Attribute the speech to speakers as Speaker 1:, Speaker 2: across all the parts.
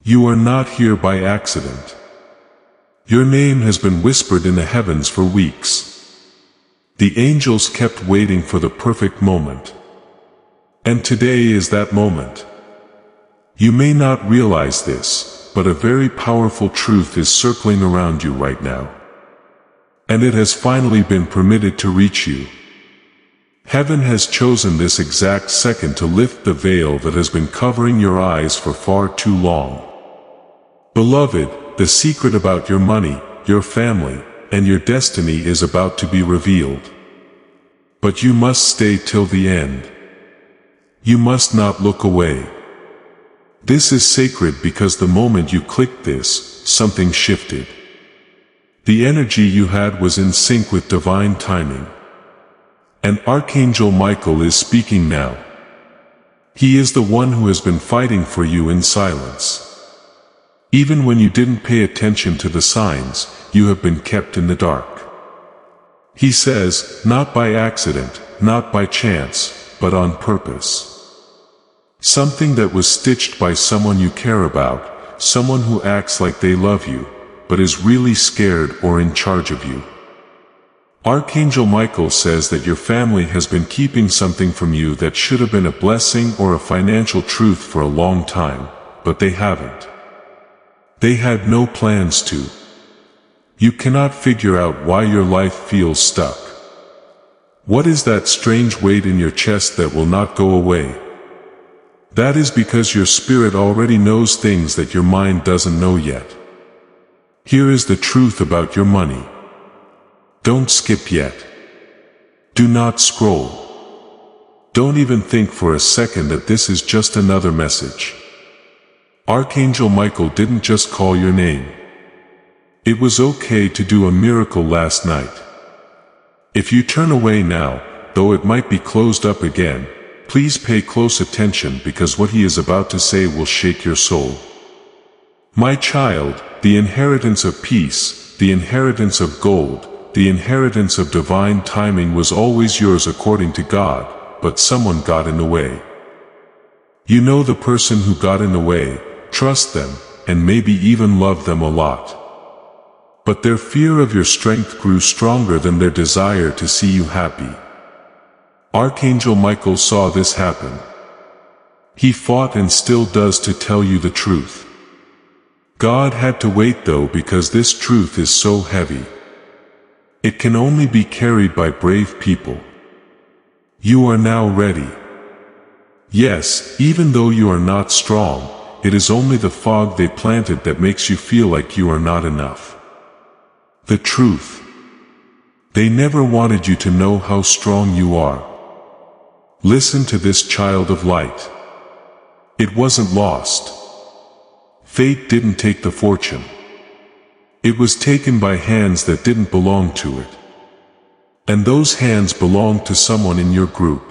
Speaker 1: You are not here by accident. Your name has been whispered in the heavens for weeks. The angels kept waiting for the perfect moment. And today is that moment. You may not realize this, but a very powerful truth is circling around you right now. And it has finally been permitted to reach you. Heaven has chosen this exact second to lift the veil that has been covering your eyes for far too long. Beloved, the secret about your money, your family, and your destiny is about to be revealed. But you must stay till the end. You must not look away. This is sacred because the moment you clicked this, something shifted. The energy you had was in sync with divine timing. And Archangel Michael is speaking now. He is the one who has been fighting for you in silence. Even when you didn't pay attention to the signs, you have been kept in the dark. He says, not by accident, not by chance, but on purpose. Something that was stitched by someone you care about, someone who acts like they love you, but is really scared or in charge of you. Archangel Michael says that your family has been keeping something from you that should have been a blessing or a financial truth for a long time, but they haven't. They had no plans to. You cannot figure out why your life feels stuck. What is that strange weight in your chest that will not go away? That is because your spirit already knows things that your mind doesn't know yet. Here is the truth about your money. Don't skip yet. Do not scroll. Don't even think for a second that this is just another message. Archangel Michael didn't just call your name. It was okay to do a miracle last night. If you turn away now, though it might be closed up again, please pay close attention because what he is about to say will shake your soul. My child, the inheritance of peace, the inheritance of gold, the inheritance of divine timing was always yours according to God, but someone got in the way. You know the person who got in the way. Trust them, and maybe even love them a lot. But their fear of your strength grew stronger than their desire to see you happy. Archangel Michael saw this happen. He fought and still does to tell you the truth. God had to wait though because this truth is so heavy. It can only be carried by brave people. You are now ready. Yes, even though you are not strong, it is only the fog they planted that makes you feel like you are not enough. The truth. They never wanted you to know how strong you are. Listen to this child of light. It wasn't lost. Fate didn't take the fortune. It was taken by hands that didn't belong to it. And those hands belonged to someone in your group.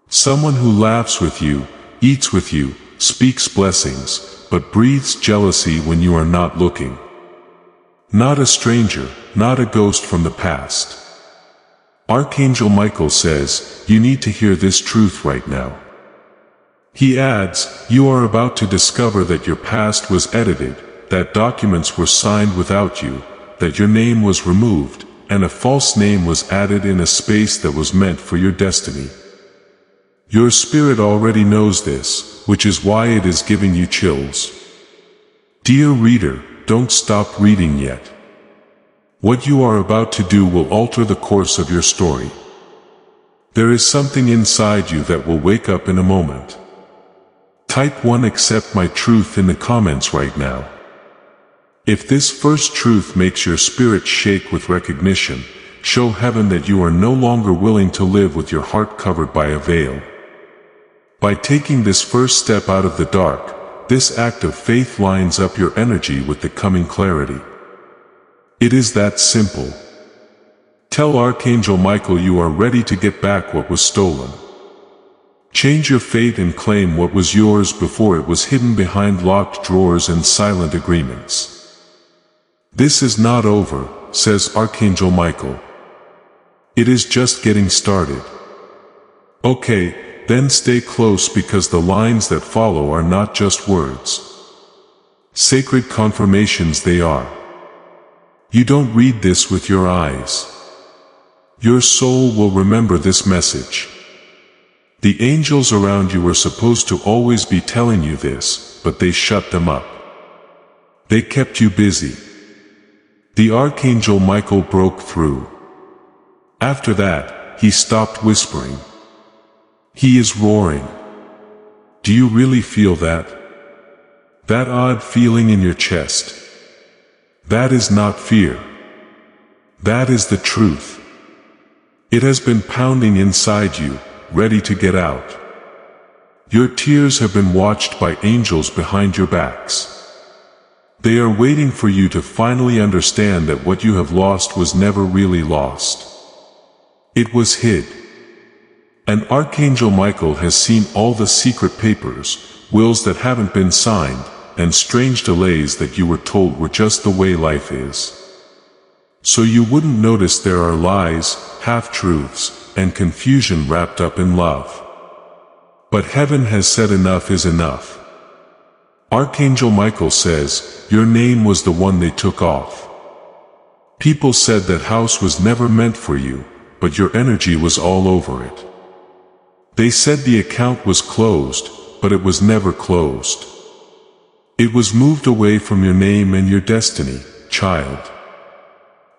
Speaker 1: Someone who laughs with you, eats with you, speaks blessings, but breathes jealousy when you are not looking. Not a stranger, not a ghost from the past. Archangel Michael says, you need to hear this truth right now. He adds, you are about to discover that your past was edited, that documents were signed without you, that your name was removed, and a false name was added in a space that was meant for your destiny. Your spirit already knows this, which is why it is giving you chills. Dear reader, don't stop reading yet. What you are about to do will alter the course of your story. There is something inside you that will wake up in a moment. Type 1 accept my truth in the comments right now. If this first truth makes your spirit shake with recognition, show heaven that you are no longer willing to live with your heart covered by a veil. By taking this first step out of the dark, this act of faith lines up your energy with the coming clarity. It is that simple. Tell Archangel Michael you are ready to get back what was stolen. Change your fate and claim what was yours before it was hidden behind locked drawers and silent agreements. This is not over, says Archangel Michael. It is just getting started. Okay, then stay close because the lines that follow are not just words. Sacred confirmations they are. You don't read this with your eyes. Your soul will remember this message. The angels around you were supposed to always be telling you this, but they shut them up. They kept you busy. The Archangel Michael broke through. After that, he stopped whispering. He is roaring. Do you really feel that? That odd feeling in your chest? That is not fear. That is the truth. It has been pounding inside you, ready to get out. Your tears have been watched by angels behind your backs. They are waiting for you to finally understand that what you have lost was never really lost. It was hid. And Archangel Michael has seen all the secret papers, wills that haven't been signed, and strange delays that you were told were just the way life is. So you wouldn't notice there are lies, half-truths, and confusion wrapped up in love. But heaven has said enough is enough. Archangel Michael says, your name was the one they took off. People said that house was never meant for you, but your energy was all over it. They said the account was closed, but it was never closed. It was moved away from your name and your destiny, child.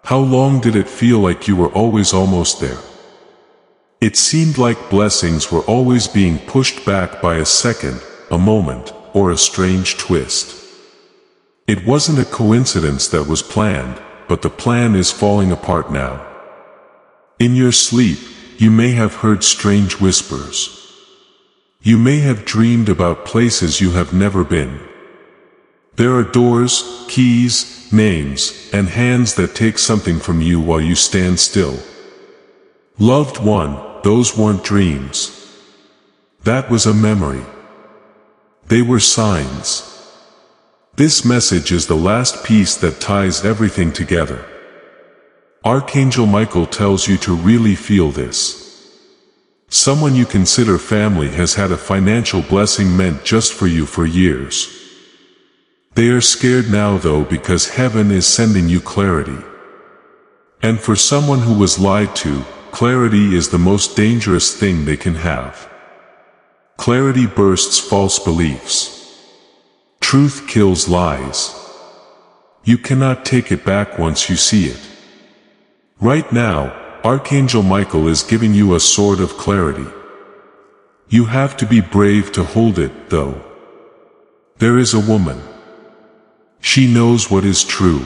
Speaker 1: How long did it feel like you were always almost there? It seemed like blessings were always being pushed back by a second, a moment, or a strange twist. It wasn't a coincidence that was planned, but the plan is falling apart now. In your sleep, you may have heard strange whispers. You may have dreamed about places you have never been. There are doors, keys, names, and hands that take something from you while you stand still. Loved one, those weren't dreams. That was a memory. They were signs. This message is the last piece that ties everything together. Archangel Michael tells you to really feel this. Someone you consider family has had a financial blessing meant just for you for years. They are scared now though because heaven is sending you clarity. And for someone who was lied to, clarity is the most dangerous thing they can have. Clarity bursts false beliefs. Truth kills lies. You cannot take it back once you see it. Right now, Archangel Michael is giving you a sword of clarity. You have to be brave to hold it, though. There is a woman. She knows what is true.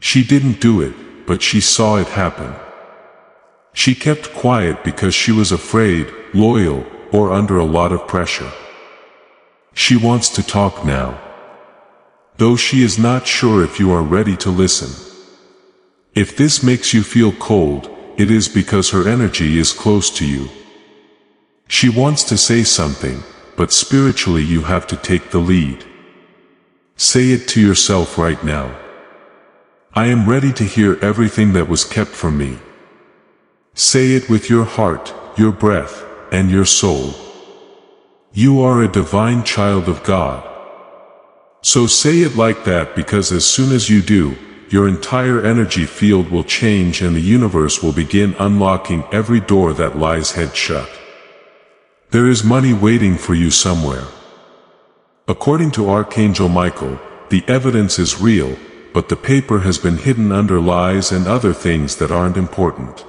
Speaker 1: She didn't do it, but she saw it happen. She kept quiet because she was afraid, loyal, or under a lot of pressure. She wants to talk now. Though she is not sure if you are ready to listen. If this makes you feel cold, it is because her energy is close to you. She wants to say something, but spiritually you have to take the lead. Say it to yourself right now. I am ready to hear everything that was kept from me. Say it with your heart, your breath, and your soul. You are a divine child of God. So say it like that because as soon as you do, your entire energy field will change and the universe will begin unlocking every door that lies head shut. There is money waiting for you somewhere. According to Archangel Michael, the evidence is real, but the paper has been hidden under lies and other things that aren't important.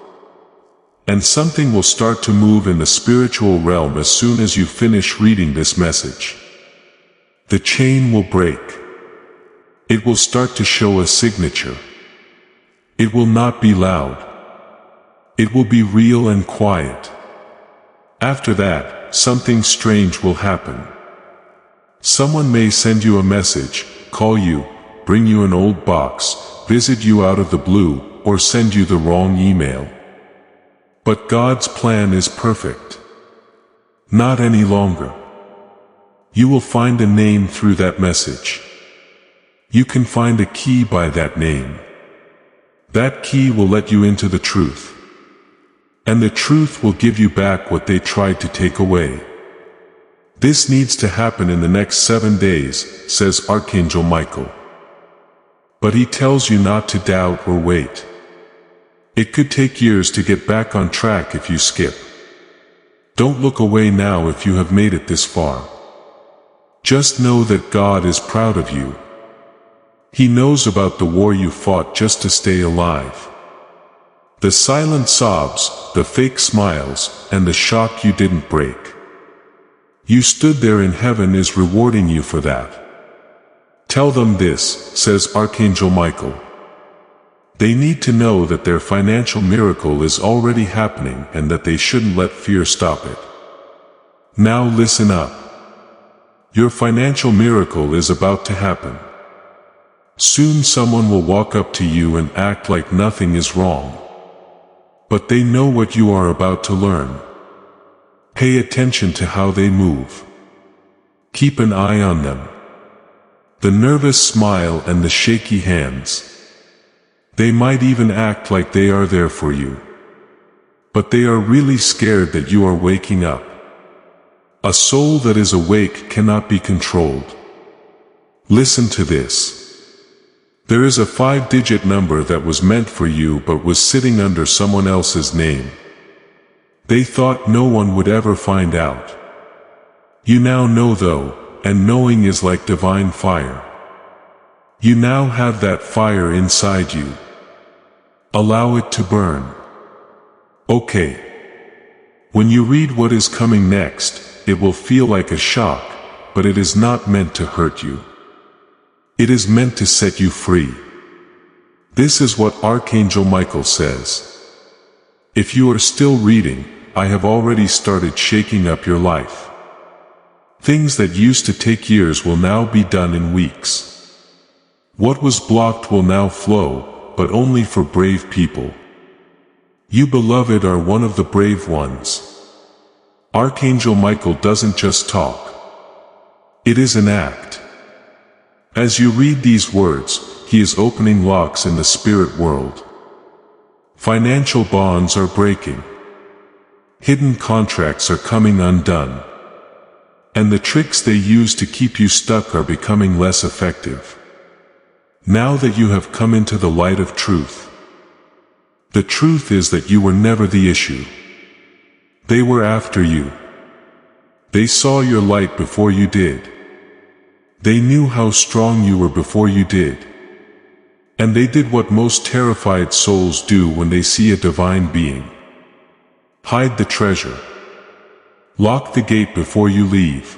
Speaker 1: And something will start to move in the spiritual realm as soon as you finish reading this message. The chain will break. It will start to show a signature. It will not be loud. It will be real and quiet. After that, something strange will happen. Someone may send you a message, call you, bring you an old box, visit you out of the blue, or send you the wrong email. But God's plan is perfect. Not any longer. You will find a name through that message. You can find a key by that name. That key will let you into the truth. And the truth will give you back what they tried to take away. This needs to happen in the next 7 days, says Archangel Michael. But he tells you not to doubt or wait. It could take years to get back on track if you skip. Don't look away now if you have made it this far. Just know that God is proud of you. He knows about the war you fought just to stay alive. The silent sobs, the fake smiles, and the shock you didn't break. You stood there, and heaven is rewarding you for that. Tell them this, says Archangel Michael. They need to know that their financial miracle is already happening and that they shouldn't let fear stop it. Now listen up. Your financial miracle is about to happen. Soon someone will walk up to you and act like nothing is wrong. But they know what you are about to learn. Pay attention to how they move. Keep an eye on them. The nervous smile and the shaky hands. They might even act like they are there for you. But they are really scared that you are waking up. A soul that is awake cannot be controlled. Listen to this. There is a 5-digit number that was meant for you but was sitting under someone else's name. They thought no one would ever find out. You now know though, and knowing is like divine fire. You now have that fire inside you. Allow it to burn. Okay. When you read what is coming next, it will feel like a shock, but it is not meant to hurt you. It is meant to set you free. This is what Archangel Michael says. If you are still reading, I have already started shaking up your life. Things that used to take years will now be done in weeks. What was blocked will now flow, but only for brave people. You beloved are one of the brave ones. Archangel Michael doesn't just talk. It is an act. As you read these words, he is opening locks in the spirit world. Financial bonds are breaking. Hidden contracts are coming undone. And the tricks they use to keep you stuck are becoming less effective. Now that you have come into the light of truth. The truth is that you were never the issue. They were after you. They saw your light before you did. They knew how strong you were before you did. And they did what most terrified souls do when they see a divine being. Hide the treasure. Lock the gate before you leave.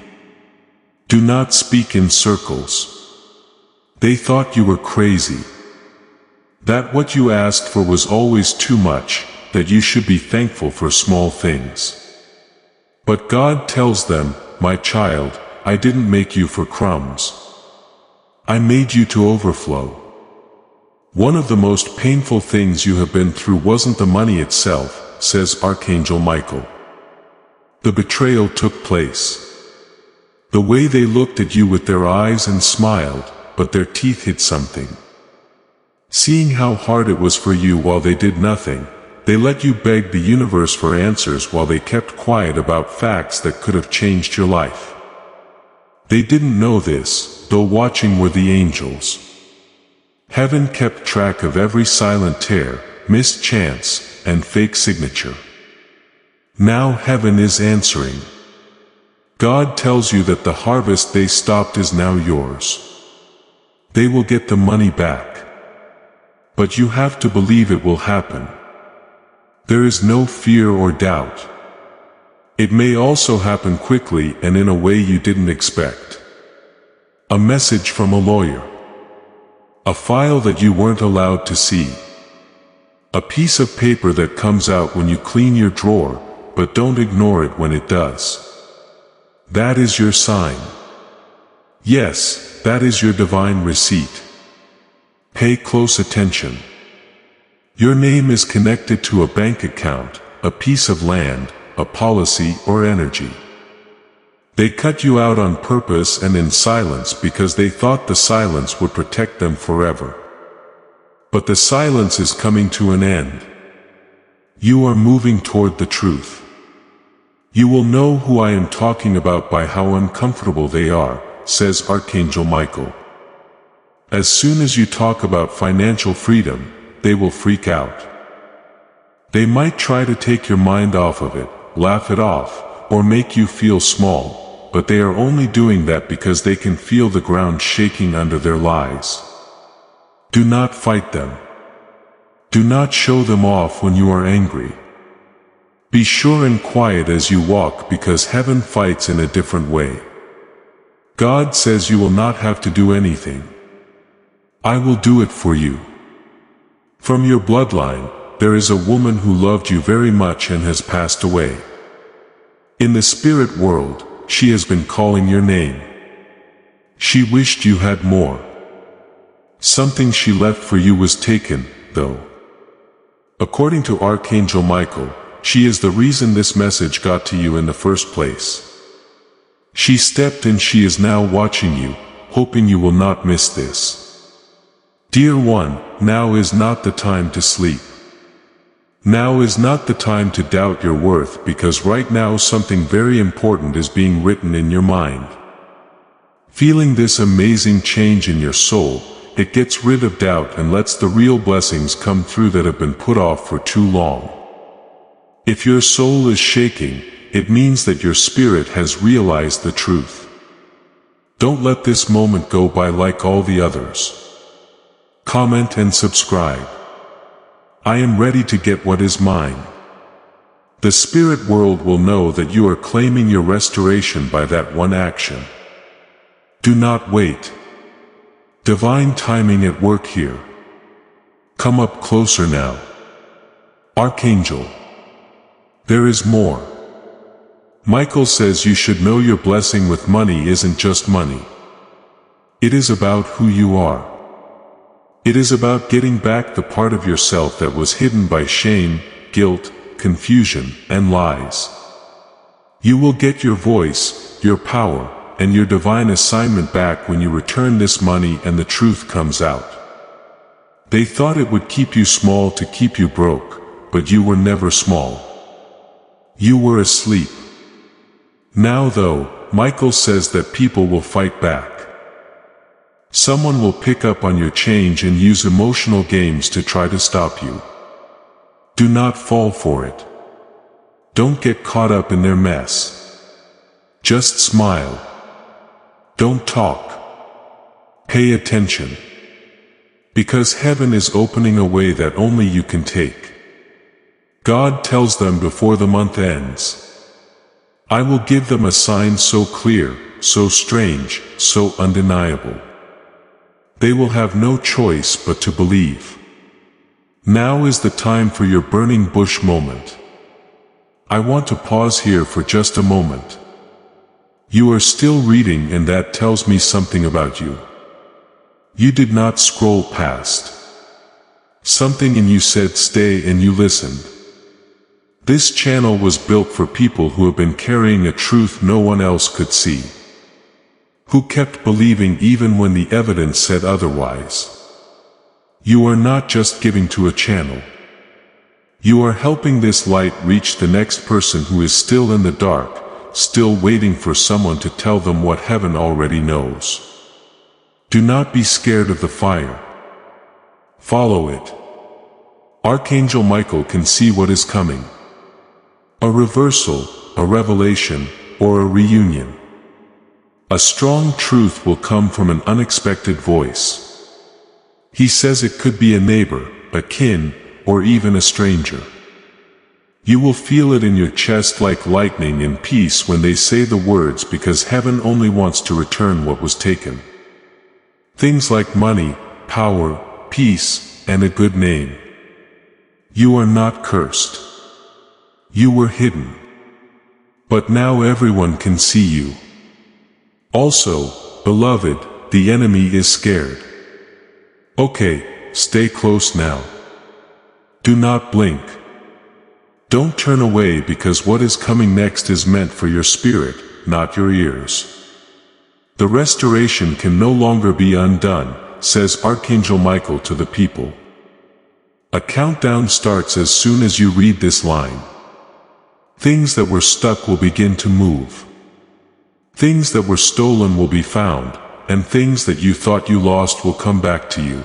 Speaker 1: Do not speak in circles. They thought you were crazy. That what you asked for was always too much, that you should be thankful for small things. But God tells them, my child, I didn't make you for crumbs. I made you to overflow. One of the most painful things you have been through wasn't the money itself, says Archangel Michael. The betrayal took place. The way they looked at you with their eyes and smiled, but their teeth hid something. Seeing how hard it was for you while they did nothing, they let you beg the universe for answers while they kept quiet about facts that could have changed your life. They didn't know this, though watching were the angels. Heaven kept track of every silent tear, missed chance, and fake signature. Now heaven is answering. God tells you that the harvest they stopped is now yours. They will get the money back. But you have to believe it will happen. There is no fear or doubt. It may also happen quickly and in a way you didn't expect. A message from a lawyer. A file that you weren't allowed to see. A piece of paper that comes out when you clean your drawer, but don't ignore it when it does. That is your sign. Yes, that is your divine receipt. Pay close attention. Your name is connected to a bank account, a piece of land, a policy or energy. They cut you out on purpose and in silence because they thought the silence would protect them forever. But the silence is coming to an end. You are moving toward the truth. You will know who I am talking about by how uncomfortable they are, says Archangel Michael. As soon as you talk about financial freedom, they will freak out. They might try to take your mind off of it, laugh it off, or make you feel small, but they are only doing that because they can feel the ground shaking under their lies. Do not fight them. Do not show them off when you are angry. Be sure and quiet as you walk because heaven fights in a different way. God says you will not have to do anything. I will do it for you. From your bloodline, there is a woman who loved you very much and has passed away. In the spirit world, she has been calling your name. She wished you had more. Something she left for you was taken, though. According to Archangel Michael, she is the reason this message got to you in the first place. She stepped and she is now watching you, hoping you will not miss this. Dear one, now is not the time to sleep. Now is not the time to doubt your worth because right now something very important is being written in your mind. Feeling this amazing change in your soul, it gets rid of doubt and lets the real blessings come through that have been put off for too long. If your soul is shaking, it means that your spirit has realized the truth. Don't let this moment go by like all the others. Comment and subscribe. I am ready to get what is mine. The spirit world will know that you are claiming your restoration by that one action. Do not wait. Divine timing at work here. Come up closer now. Archangel. There is more. Michael says you should know your blessing with money isn't just money. It is about who you are. It is about getting back the part of yourself that was hidden by shame, guilt, confusion, and lies. You will get your voice, your power, and your divine assignment back when you return this money and the truth comes out. They thought it would keep you small to keep you broke, but you were never small. You were asleep. Now though, Michael says that people will fight back. Someone will pick up on your change and use emotional games to try to stop you. Do not fall for it. Don't get caught up in their mess. Just smile. Don't talk. Pay attention. Because heaven is opening a way that only you can take. God tells them before the month ends. I will give them a sign so clear, so strange, so undeniable. They will have no choice but to believe. Now is the time for your burning bush moment. I want to pause here for just a moment. You are still reading and that tells me something about you. You did not scroll past. Something in you said stay and you listened. This channel was built for people who have been carrying a truth no one else could see. Who kept believing even when the evidence said otherwise. You are not just giving to a channel. You are helping this light reach the next person who is still in the dark, still waiting for someone to tell them what heaven already knows. Do not be scared of the fire. Follow it. Archangel Michael can see what is coming. A reversal, a revelation, or a reunion. A strong truth will come from an unexpected voice. He says it could be a neighbor, a kin, or even a stranger. You will feel it in your chest like lightning and peace when they say the words because heaven only wants to return what was taken. Things like money, power, peace, and a good name. You are not cursed. You were hidden. But now everyone can see you. Also, beloved, the enemy is scared. Okay, stay close now. Do not blink. Don't turn away because what is coming next is meant for your spirit, not your ears. The restoration can no longer be undone, says Archangel Michael to the people. A countdown starts as soon as you read this line. Things that were stuck will begin to move. Things that were stolen will be found, and things that you thought you lost will come back to you.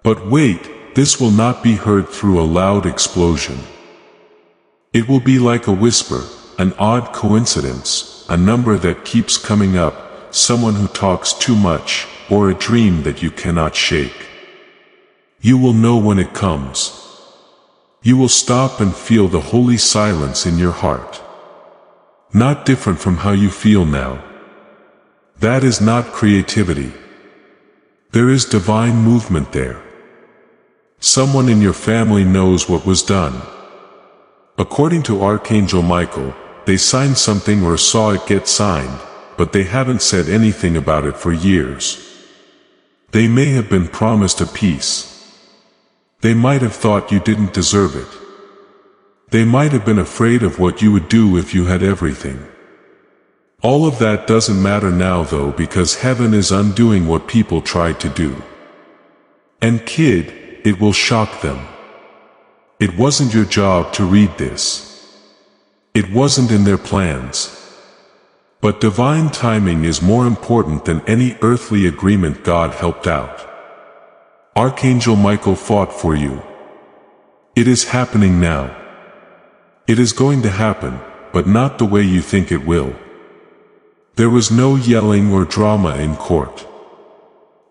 Speaker 1: But wait, this will not be heard through a loud explosion. It will be like a whisper, an odd coincidence, a number that keeps coming up, someone who talks too much, or a dream that you cannot shake. You will know when it comes. You will stop and feel the holy silence in your heart. Not different from how you feel now. That is not creativity. There is divine movement there. Someone in your family knows what was done. According to Archangel Michael, they signed something or saw it get signed, but they haven't said anything about it for years. They may have been promised a peace. They might have thought you didn't deserve it. They might have been afraid of what you would do if you had everything. All of that doesn't matter now though, because heaven is undoing what people tried to do. And kid, it will shock them. It wasn't your job to read this. It wasn't in their plans. But divine timing is more important than any earthly agreement. God helped out. Archangel Michael fought for you. It is happening now. It is going to happen, but not the way you think it will. There was no yelling or drama in court.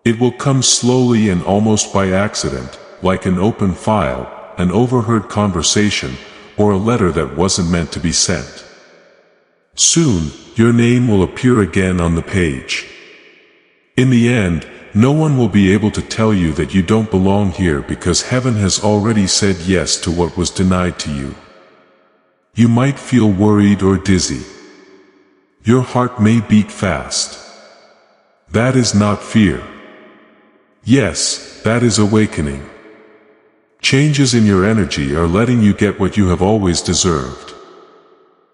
Speaker 1: It will come slowly and almost by accident, like an open file, an overheard conversation, or a letter that wasn't meant to be sent. Soon, your name will appear again on the page. In the end, no one will be able to tell you that you don't belong here, because heaven has already said yes to what was denied to you. You might feel worried or dizzy. Your heart may beat fast. That is not fear. Yes, that is awakening. Changes in your energy are letting you get what you have always deserved.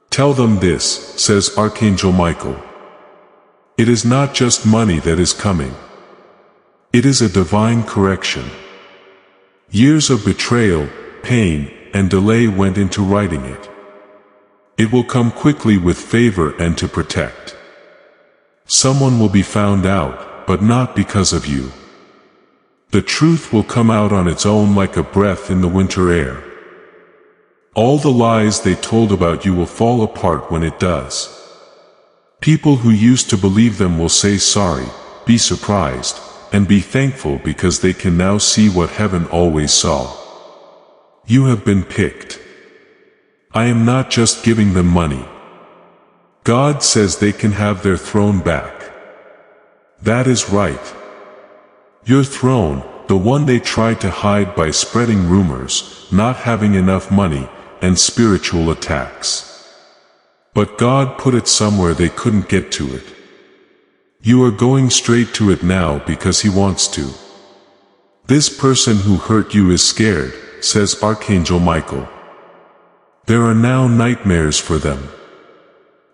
Speaker 1: Tell them this, says Archangel Michael. It is not just money that is coming. It is a divine correction. Years of betrayal, pain, and delay went into writing it. It will come quickly with favor and to protect. Someone will be found out, but not because of you. The truth will come out on its own like a breath in the winter air. All the lies they told about you will fall apart when it does. People who used to believe them will say sorry, be surprised, and be thankful because they can now see what heaven always saw. You have been picked. I am not just giving them money. God says they can have their throne back. That is right. Your throne, the one they tried to hide by spreading rumors, not having enough money, and spiritual attacks. But God put it somewhere they couldn't get to it. You are going straight to it now because He wants to. This person who hurt you is scared, says Archangel Michael. There are now nightmares for them.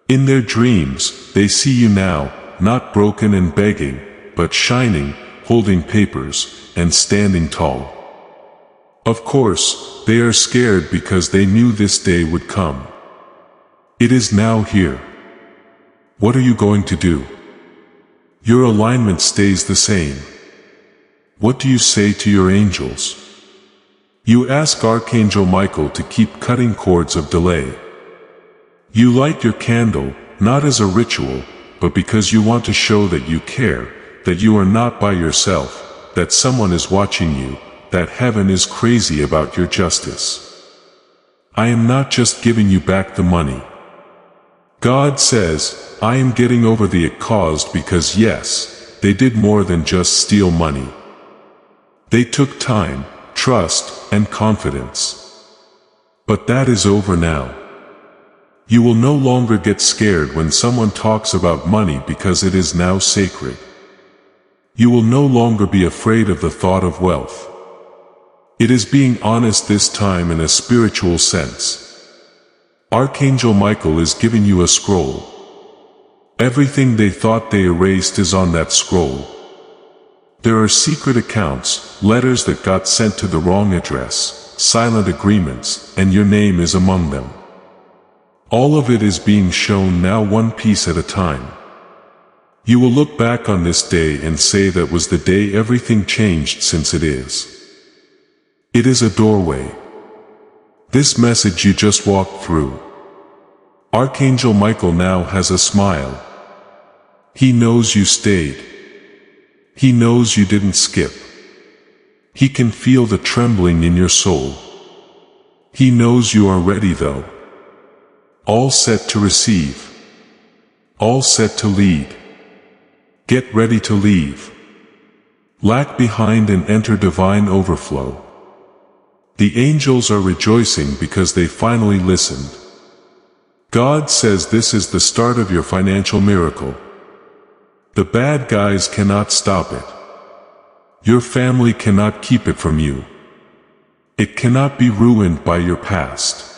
Speaker 1: In their dreams, they see you now, not broken and begging, but shining, holding papers, and standing tall. Of course, they are scared because they knew this day would come. It is now here. What are you going to do? Your alignment stays the same. What do you say to your angels? You ask Archangel Michael to keep cutting cords of delay. You light your candle, not as a ritual, but because you want to show that you care, that you are not by yourself, that someone is watching you, that heaven is crazy about your justice. I am not just giving you back the money. God says, I am getting over the it caused because yes, they did more than just steal money. They took time, trust, and confidence. But that is over now. You will no longer get scared when someone talks about money because it is now sacred. You will no longer be afraid of the thought of wealth. It is being honest this time in a spiritual sense. Archangel Michael is giving you a scroll. Everything they thought they erased is on that scroll. There are secret accounts, letters that got sent to the wrong address, silent agreements, and your name is among them. All of it is being shown now, one piece at a time. You will look back on this day and say that was the day everything changed, since it is. It is a doorway. This message you just walked through. Archangel Michael now has a smile. He knows you stayed. He knows you didn't skip. He can feel the trembling in your soul. He knows you are ready though. All set to receive. All set to lead. Get ready to leave. Lag behind and enter divine overflow. The angels are rejoicing because they finally listened. God says this is the start of your financial miracle. The bad guys cannot stop it. Your family cannot keep it from you. It cannot be ruined by your past.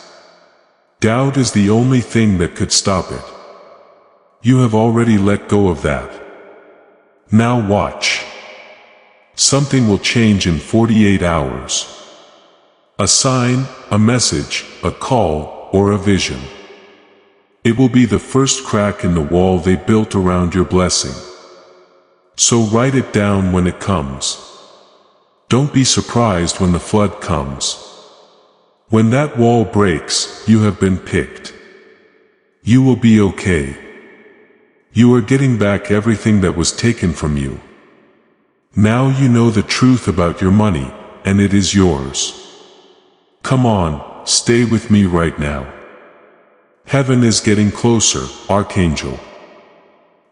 Speaker 1: Doubt is the only thing that could stop it. You have already let go of that. Now watch. Something will change in 48 hours. A sign, a message, a call, or a vision. It will be the first crack in the wall they built around your blessing. So write it down when it comes. Don't be surprised when the flood comes. When that wall breaks, you have been picked. You will be okay. You are getting back everything that was taken from you. Now you know the truth about your money, and it is yours. Come on, stay with me right now. Heaven is getting closer, Archangel.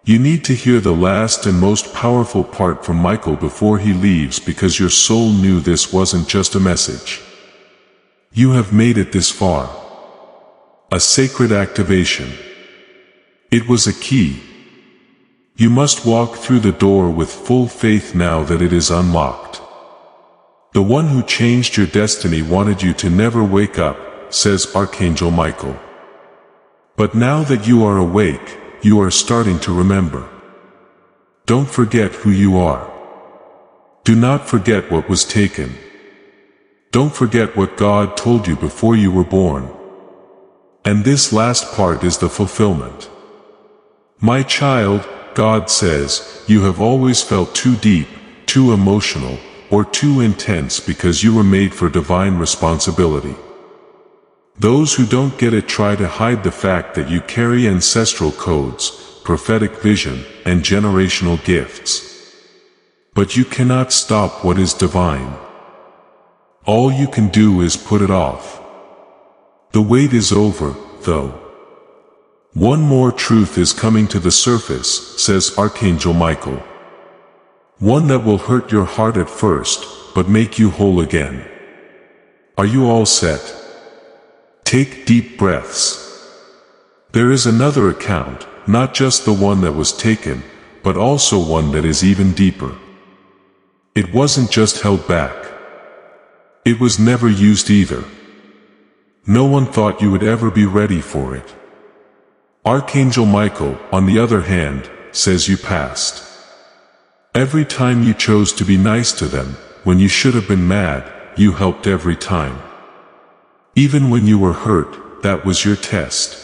Speaker 1: You need to hear the last and most powerful part from Michael before he leaves, because your soul knew this wasn't just a message. You have made it this far. A sacred activation. It was a key. You must walk through the door with full faith now that it is unlocked. The one who changed your destiny wanted you to never wake up, says Archangel Michael. But now that you are awake, you are starting to remember. Don't forget who you are. Do not forget what was taken. Don't forget what God told you before you were born. And this last part is the fulfillment. My child, God says, you have always felt too deep, too emotional, or too intense because you were made for divine responsibility. Those who don't get it try to hide the fact that you carry ancestral codes, prophetic vision, and generational gifts. But you cannot stop what is divine. All you can do is put it off. The wait is over, though. One more truth is coming to the surface, says Archangel Michael. One that will hurt your heart at first, but make you whole again. Are you all set? Take deep breaths. There is another account, not just the one that was taken, but also one that is even deeper. It wasn't just held back. It was never used either. No one thought you would ever be ready for it. Archangel Michael, on the other hand, says you passed. Every time you chose to be nice to them, when you should have been mad, you helped every time. Even when you were hurt, that was your test.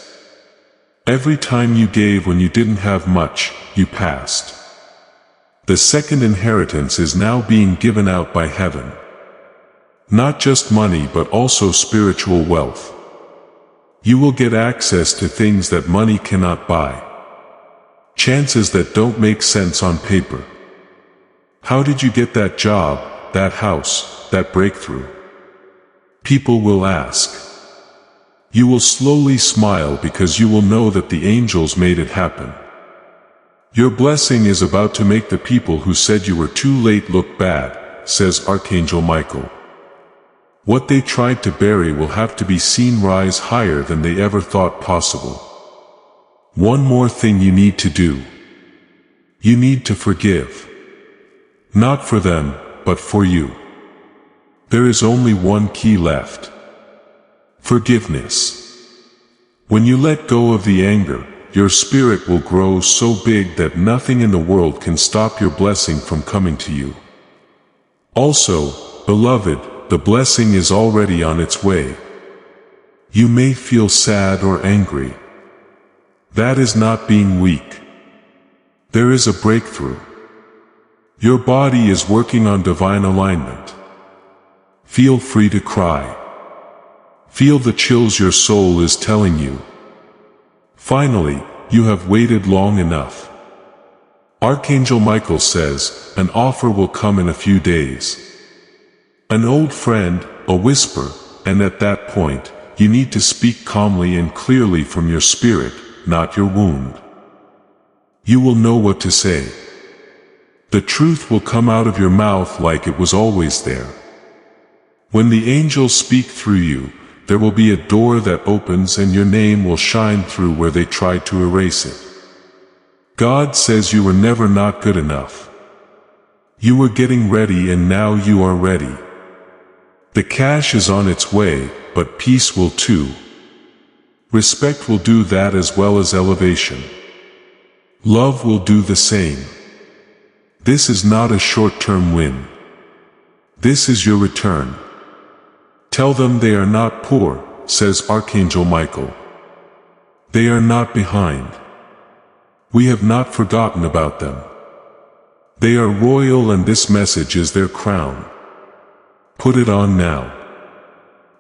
Speaker 1: Every time you gave when you didn't have much, you passed. The second inheritance is now being given out by heaven. Not just money but also spiritual wealth. You will get access to things that money cannot buy. Chances that don't make sense on paper. How did you get that job, that house, that breakthrough? People will ask. You will slowly smile because you will know that the angels made it happen. Your blessing is about to make the people who said you were too late look bad, says Archangel Michael. What they tried to bury will have to be seen rise higher than they ever thought possible. One more thing you need to do. You need to forgive. Not for them, but for you. There is only one key left. Forgiveness. When you let go of the anger, your spirit will grow so big that nothing in the world can stop your blessing from coming to you. Also, beloved, the blessing is already on its way. You may feel sad or angry. That is not being weak. There is a breakthrough. Your body is working on divine alignment. Feel free to cry. Feel the chills your soul is telling you. Finally, you have waited long enough. Archangel Michael says, an offer will come in a few days. An old friend, a whisper, and at that point, you need to speak calmly and clearly from your spirit, not your wound. You will know what to say. The truth will come out of your mouth like it was always there. When the angels speak through you, there will be a door that opens and your name will shine through where they tried to erase it. God says you were never not good enough. You were getting ready and now you are ready. The cash is on its way, but peace will too. Respect will do that as well as elevation. Love will do the same. This is not a short-term win. This is your return. Tell them they are not poor, says Archangel Michael. They are not behind. We have not forgotten about them. They are royal and this message is their crown. Put it on now.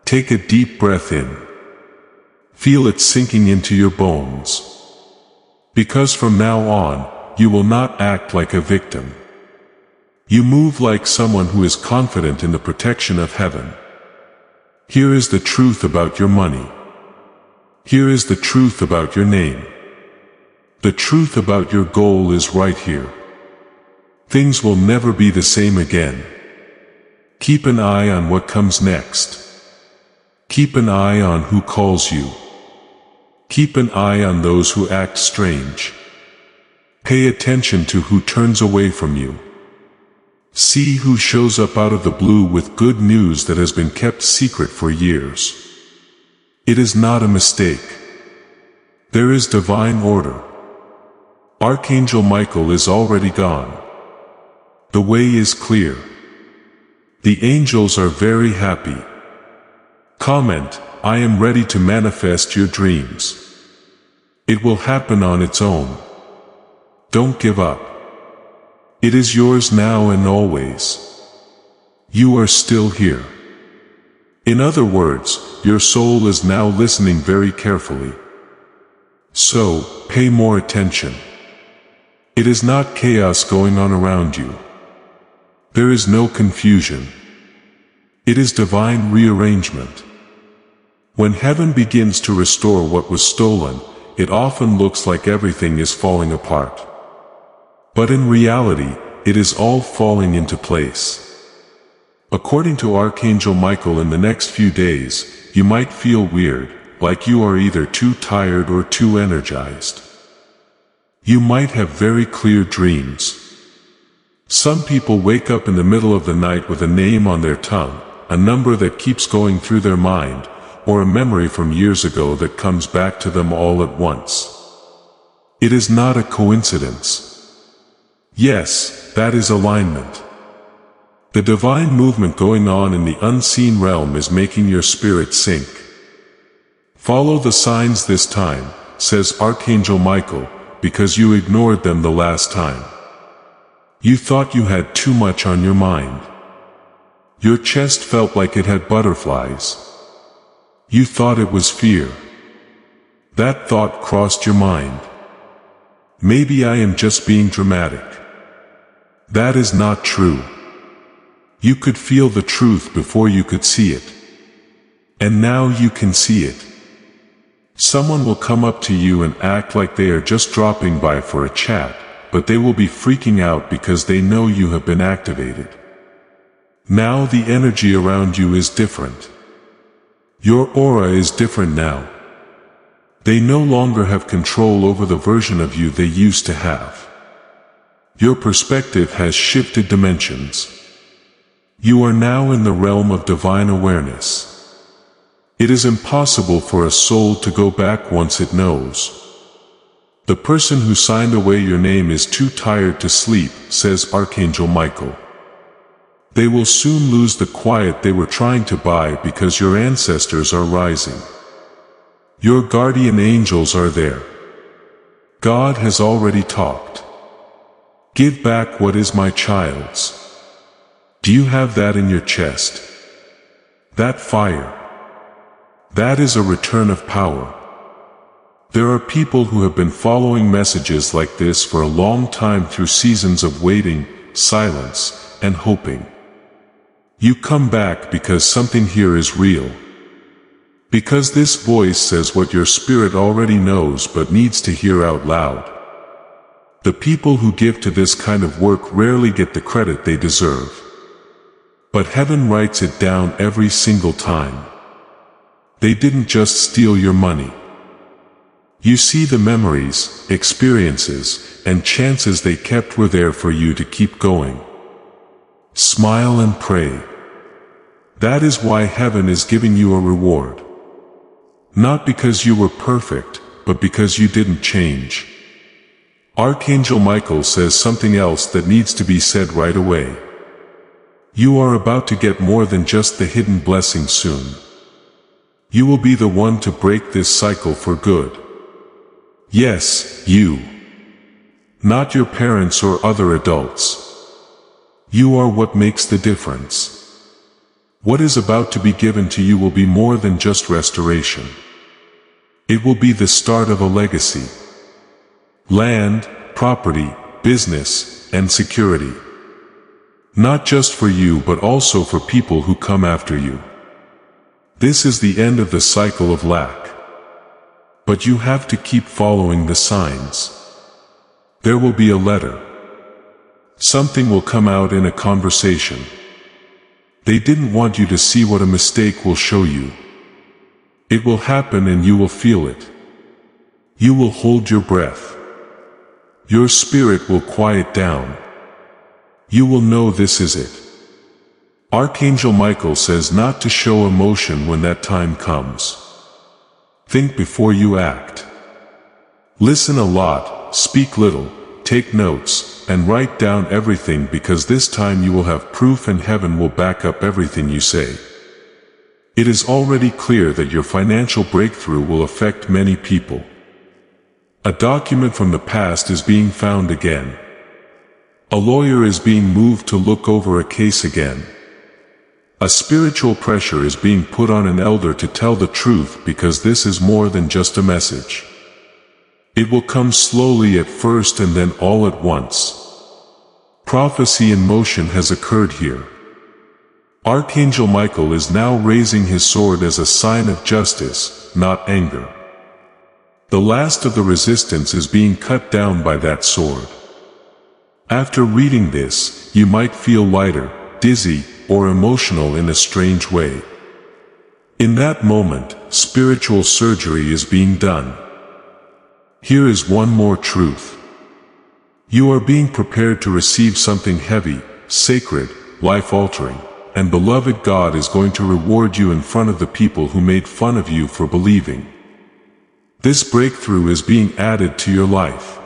Speaker 1: Take a deep breath in. Feel it sinking into your bones. Because from now on, you will not act like a victim. You move like someone who is confident in the protection of heaven. Here is the truth about your money. Here is the truth about your name. The truth about your goal is right here. Things will never be the same again. Keep an eye on what comes next. Keep an eye on who calls you. Keep an eye on those who act strange. Pay attention to who turns away from you. See who shows up out of the blue with good news that has been kept secret for years. It is not a mistake. There is divine order. Archangel Michael is already gone. The way is clear. The angels are very happy. Comment, I am ready to manifest your dreams. It will happen on its own. Don't give up. It is yours now and always. You are still here. In other words, your soul is now listening very carefully. So, pay more attention. It is not chaos going on around you. There is no confusion. It is divine rearrangement. When heaven begins to restore what was stolen, it often looks like everything is falling apart. But in reality, it is all falling into place. According to Archangel Michael, in the next few days, you might feel weird, like you are either too tired or too energized. You might have very clear dreams. Some people wake up in the middle of the night with a name on their tongue, a number that keeps going through their mind, or a memory from years ago that comes back to them all at once. It is not a coincidence. Yes, that is alignment. The divine movement going on in the unseen realm is making your spirit sink. Follow the signs this time, says Archangel Michael, because you ignored them the last time. You thought you had too much on your mind. Your chest felt like it had butterflies. You thought it was fear. That thought crossed your mind. Maybe I am just being dramatic. That is not true. You could feel the truth before you could see it. And now you can see it. Someone will come up to you and act like they are just dropping by for a chat, but they will be freaking out because they know you have been activated. Now the energy around you is different. Your aura is different now. They no longer have control over the version of you they used to have. Your perspective has shifted dimensions. You are now in the realm of divine awareness. It is impossible for a soul to go back once it knows. The person who signed away your name is too tired to sleep, says Archangel Michael. They will soon lose the quiet they were trying to buy because your ancestors are rising. Your guardian angels are there. God has already talked. Give back what is my child's. Do you have that in your chest? That fire. That is a return of power. There are people who have been following messages like this for a long time through seasons of waiting, silence, and hoping. You come back because something here is real. Because this voice says what your spirit already knows but needs to hear out loud. The people who give to this kind of work rarely get the credit they deserve. But heaven writes it down every single time. They didn't just steal your money. You see, the memories, experiences, and chances they kept were there for you to keep going. Smile and pray. That is why heaven is giving you a reward. Not because you were perfect, but because you didn't change. Archangel Michael says something else that needs to be said right away. You are about to get more than just the hidden blessing soon. You will be the one to break this cycle for good. Yes, you. Not your parents or other adults. You are what makes the difference. What is about to be given to you will be more than just restoration. It will be the start of a legacy. Land, property, business, and security. Not just for you but also for people who come after you. This is the end of the cycle of lack. But you have to keep following the signs. There will be a letter. Something will come out in a conversation. They didn't want you to see what a mistake will show you. It will happen and you will feel it. You will hold your breath. Your spirit will quiet down. You will know this is it. Archangel Michael says not to show emotion when that time comes. Think before you act. Listen a lot, speak little, take notes, and write down everything, because this time you will have proof and heaven will back up everything you say. It is already clear that your financial breakthrough will affect many people. A document from the past is being found again. A lawyer is being moved to look over a case again. A spiritual pressure is being put on an elder to tell the truth, because this is more than just a message. It will come slowly at first and then all at once. Prophecy in motion has occurred here. Archangel Michael is now raising his sword as a sign of justice, not anger. The last of the resistance is being cut down by that sword. After reading this, you might feel lighter, dizzy, or emotional in a strange way. In that moment, spiritual surgery is being done. Here is one more truth. You are being prepared to receive something heavy, sacred, life-altering, and beloved. God is going to reward you in front of the people who made fun of you for believing. This breakthrough is being added to your life.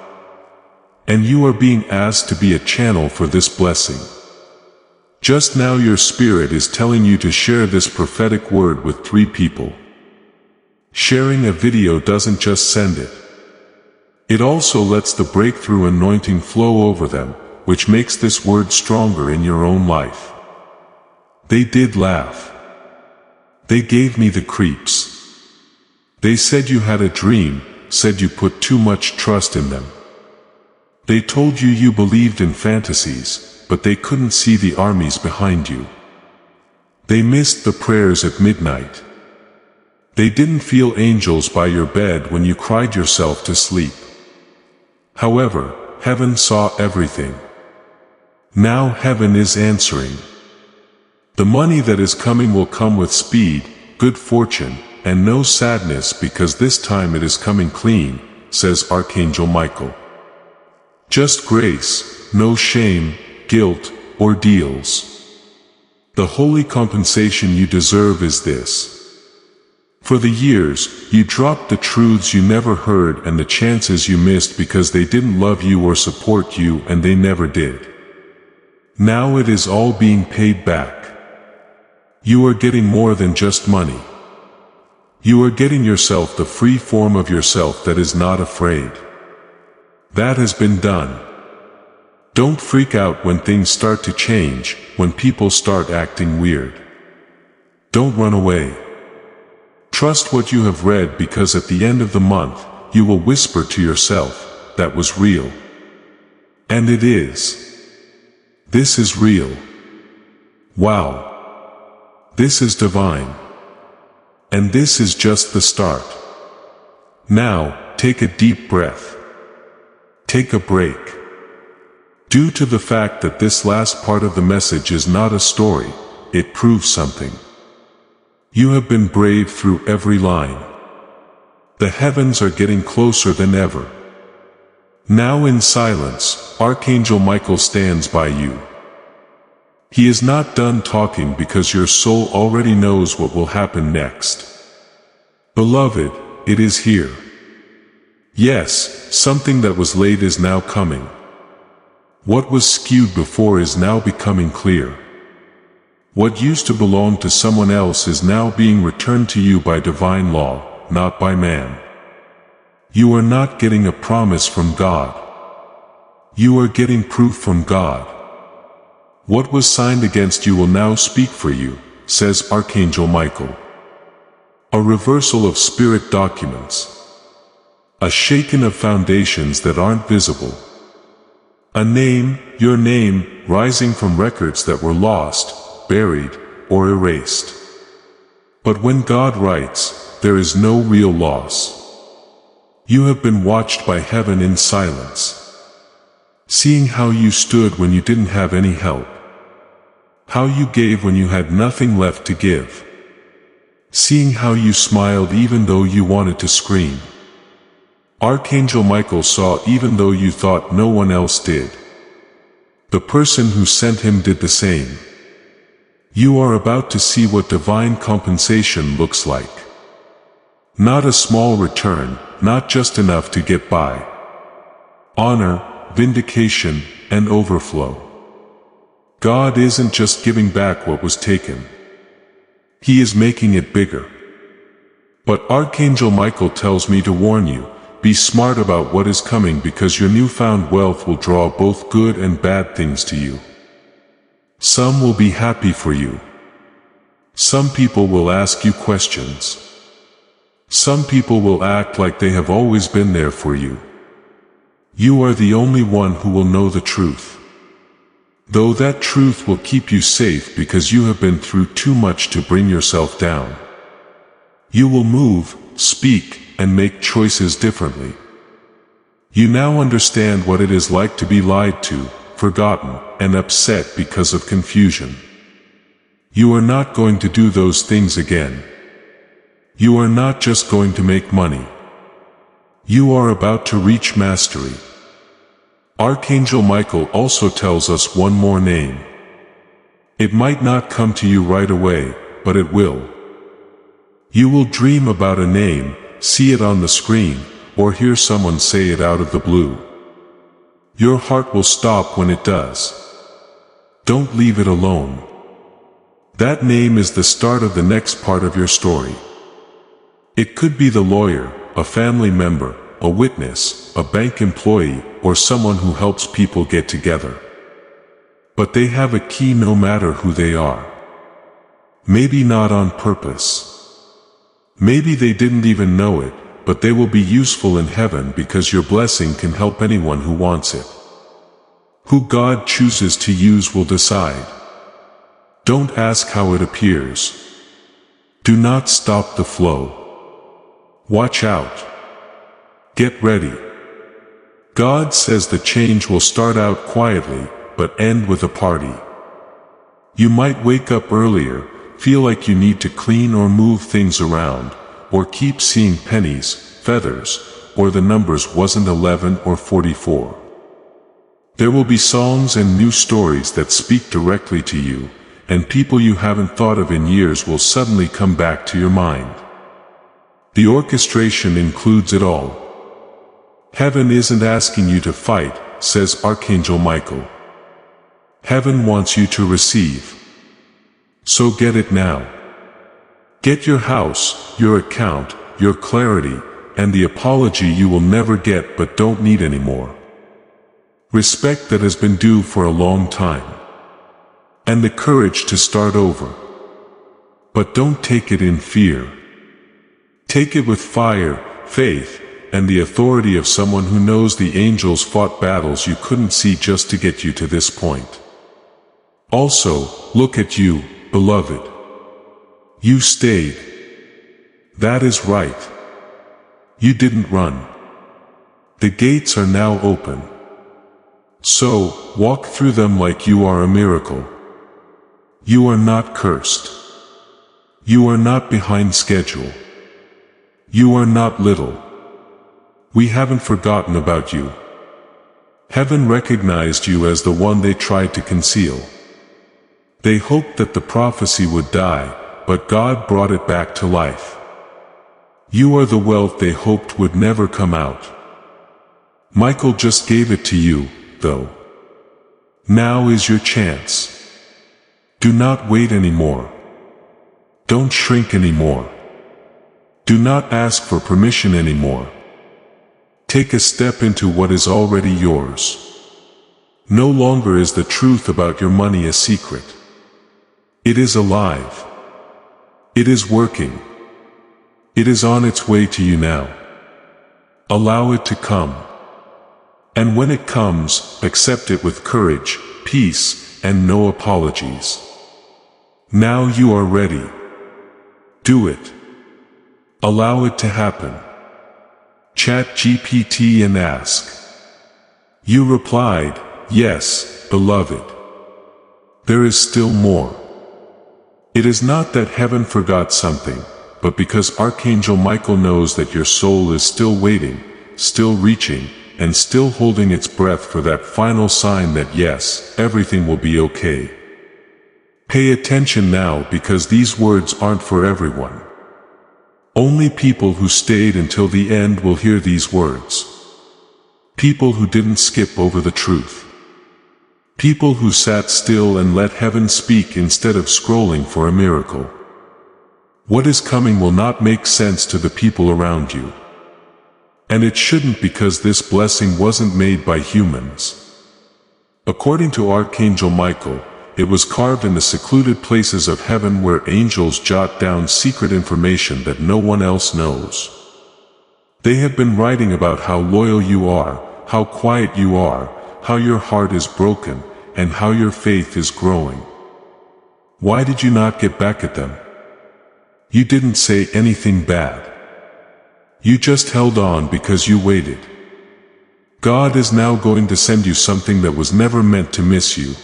Speaker 1: And you are being asked to be a channel for this blessing. Just now your spirit is telling you to share this prophetic word with 3 people. Sharing a video doesn't just send it. It also lets the breakthrough anointing flow over them, which makes this word stronger in your own life. They did laugh. They gave me the creeps. They said you had a dream, said you put too much trust in them. They told you you believed in fantasies, but they couldn't see the armies behind you. They missed the prayers at midnight. They didn't feel angels by your bed when you cried yourself to sleep. However, heaven saw everything. Now heaven is answering. The money that is coming will come with speed, good fortune, and no sadness, because this time it is coming clean, says Archangel Michael. Just grace, no shame, guilt, or deals. The holy compensation you deserve is this. For the years, you dropped the truths you never heard and the chances you missed because they didn't love you or support you, and they never did. Now it is all being paid back. You are getting more than just money. You are getting yourself the free form of yourself that is not afraid. That has been done. Don't freak out when things start to change, when people start acting weird. Don't run away. Trust what you have read, because at the end of the month, you will whisper to yourself, that was real. And it is. This is real. Wow. This is divine. And this is just the start. Now, take a deep breath. Take a break. Due to the fact that this last part of the message is not a story, it proves something. You have been brave through every line. The heavens are getting closer than ever. Now in silence, Archangel Michael stands by you. He is not done talking, because your soul already knows what will happen next. Beloved, it is here. Yes, something that was late is now coming. What was skewed before is now becoming clear. What used to belong to someone else is now being returned to you by divine law, not by man. You are not getting a promise from God. You are getting proof from God. What was signed against you will now speak for you, says Archangel Michael. A reversal of spirit documents. A shaking of foundations that aren't visible. A name, your name, rising from records that were lost, buried, or erased. But when God writes, there is no real loss. You have been watched by heaven in silence. Seeing how you stood when you didn't have any help. How you gave when you had nothing left to give. Seeing how you smiled even though you wanted to scream. Archangel Michael saw even though you thought no one else did. The person who sent him did the same. You are about to see what divine compensation looks like. Not a small return, not just enough to get by. Honor, vindication, and overflow. God isn't just giving back what was taken. He is making it bigger. But Archangel Michael tells me to warn you, be smart about what is coming, because your newfound wealth will draw both good and bad things to you. Some will be happy for you. Some people will ask you questions. Some people will act like they have always been there for you. You are the only one who will know the truth. Though that truth will keep you safe, because you have been through too much to bring yourself down. You will move, speak, and make choices differently. You now understand what it is like to be lied to, forgotten, and upset because of confusion. You are not going to do those things again. You are not just going to make money. You are about to reach mastery. Archangel Michael also tells us one more name. It might not come to you right away, but it will. You will dream about a name, see it on the screen, or hear someone say it out of the blue. Your heart will stop when it does. Don't leave it alone. That name is the start of the next part of your story. It could be the lawyer, a family member, a witness, a bank employee, or someone who helps people get together. But they have a key no matter who they are. Maybe not on purpose. Maybe they didn't even know it, but they will be useful in heaven, because your blessing can help anyone who wants it. Who God chooses to use will decide. Don't ask how it appears. Do not stop the flow. Watch out. Get ready. God says the change will start out quietly, but end with a party. You might wake up earlier, feel like you need to clean or move things around, or keep seeing pennies, feathers, or the numbers wasn't 11 or 44. There will be songs and new stories that speak directly to you, and people you haven't thought of in years will suddenly come back to your mind. The orchestration includes it all. Heaven isn't asking you to fight, says Archangel Michael. Heaven wants you to receive. So get it now. Get your house, your account, your clarity, and the apology you will never get but don't need anymore. Respect that has been due for a long time. And the courage to start over. But don't take it in fear. Take it with fire, faith, and the authority of someone who knows the angels fought battles you couldn't see just to get you to this point. Also, look at you, beloved. You stayed. That is right. You didn't run. The gates are now open. So, walk through them like you are a miracle. You are not cursed. You are not behind schedule. You are not little. We haven't forgotten about you. Heaven recognized you as the one they tried to conceal. They hoped that the prophecy would die, but God brought it back to life. You are the wealth they hoped would never come out. Michael just gave it to you, though. Now is your chance. Do not wait anymore. Don't shrink anymore. Do not ask for permission anymore. Take a step into what is already yours. No longer is the truth about your money a secret. It is alive. It is working. It is on its way to you now. Allow it to come. And when it comes, accept it with courage, peace, and no apologies. Now you are ready. Do it. Allow it to happen. Chat GPT and ask. You replied, yes, beloved. There is still more. It is not that heaven forgot something, but because Archangel Michael knows that your soul is still waiting, still reaching, and still holding its breath for that final sign that yes, everything will be okay. Pay attention now because these words aren't for everyone. Only people who stayed until the end will hear these words. People who didn't skip over the truth. People who sat still and let heaven speak instead of scrolling for a miracle. What is coming will not make sense to the people around you. And it shouldn't because this blessing wasn't made by humans. According to Archangel Michael, it was carved in the secluded places of heaven where angels jot down secret information that no one else knows. They have been writing about how loyal you are, how quiet you are, how your heart is broken, and how your faith is growing. Why did you not get back at them? You didn't say anything bad. You just held on because you waited. God is now going to send you something that was never meant to miss you.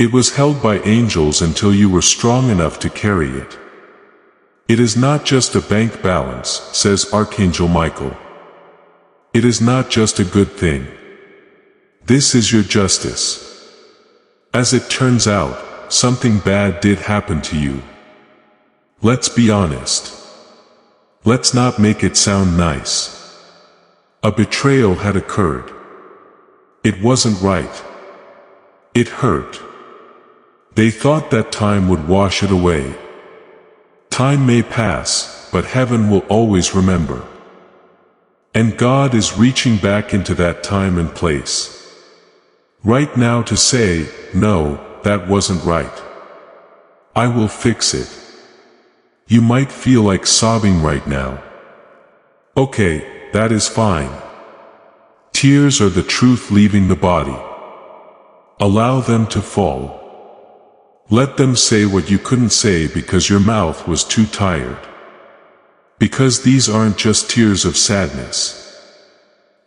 Speaker 1: It was held by angels until you were strong enough to carry it. It is not just a bank balance, says Archangel Michael. It is not just a good thing. This is your justice. As it turns out, something bad did happen to you. Let's be honest. Let's not make it sound nice. A betrayal had occurred. It wasn't right. It hurt. They thought that time would wash it away. Time may pass, but heaven will always remember. And God is reaching back into that time and place. Right now to say, no, that wasn't right. I will fix it. You might feel like sobbing right now. Okay, that is fine. Tears are the truth leaving the body. Allow them to fall. Let them say what you couldn't say because your mouth was too tired. Because these aren't just tears of sadness.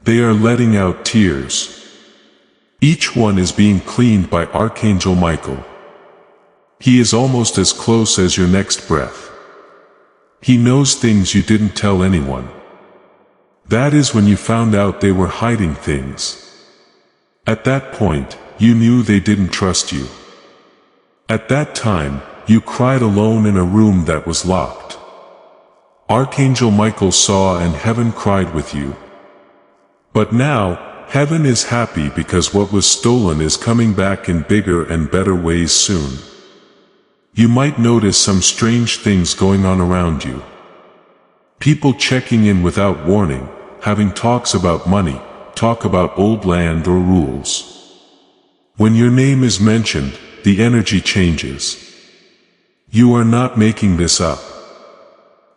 Speaker 1: They are letting out tears. Each one is being cleaned by Archangel Michael. He is almost as close as your next breath. He knows things you didn't tell anyone. That is when you found out they were hiding things. At that point, you knew they didn't trust you. At that time, you cried alone in a room that was locked. Archangel Michael saw and heaven cried with you. But now, heaven is happy because what was stolen is coming back in bigger and better ways soon. You might notice some strange things going on around you. People checking in without warning, having talks about money, talk about old land or rules. When your name is mentioned, the energy changes. You are not making this up.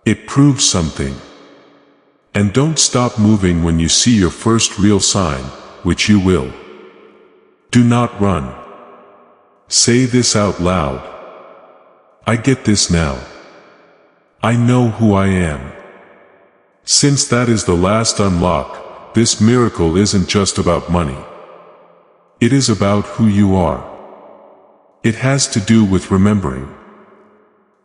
Speaker 1: It proves something. And don't stop moving when you see your first real sign, which you will. Do not run. Say this out loud. I get this now. I know who I am. Since that is the last unlock, this miracle isn't just about money. It is about who you are. It has to do with remembering.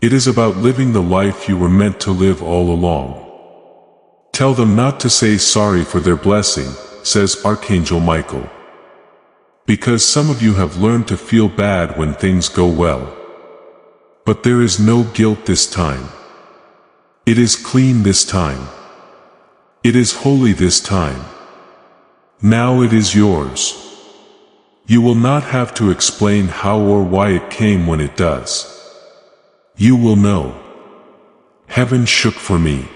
Speaker 1: It is about living the life you were meant to live all along. Tell them not to say sorry for their blessing, says Archangel Michael. Because some of you have learned to feel bad when things go well. But there is no guilt this time. It is clean this time. It is holy this time. Now it is yours. You will not have to explain how or why it came when it does. You will know. Heaven shook for me.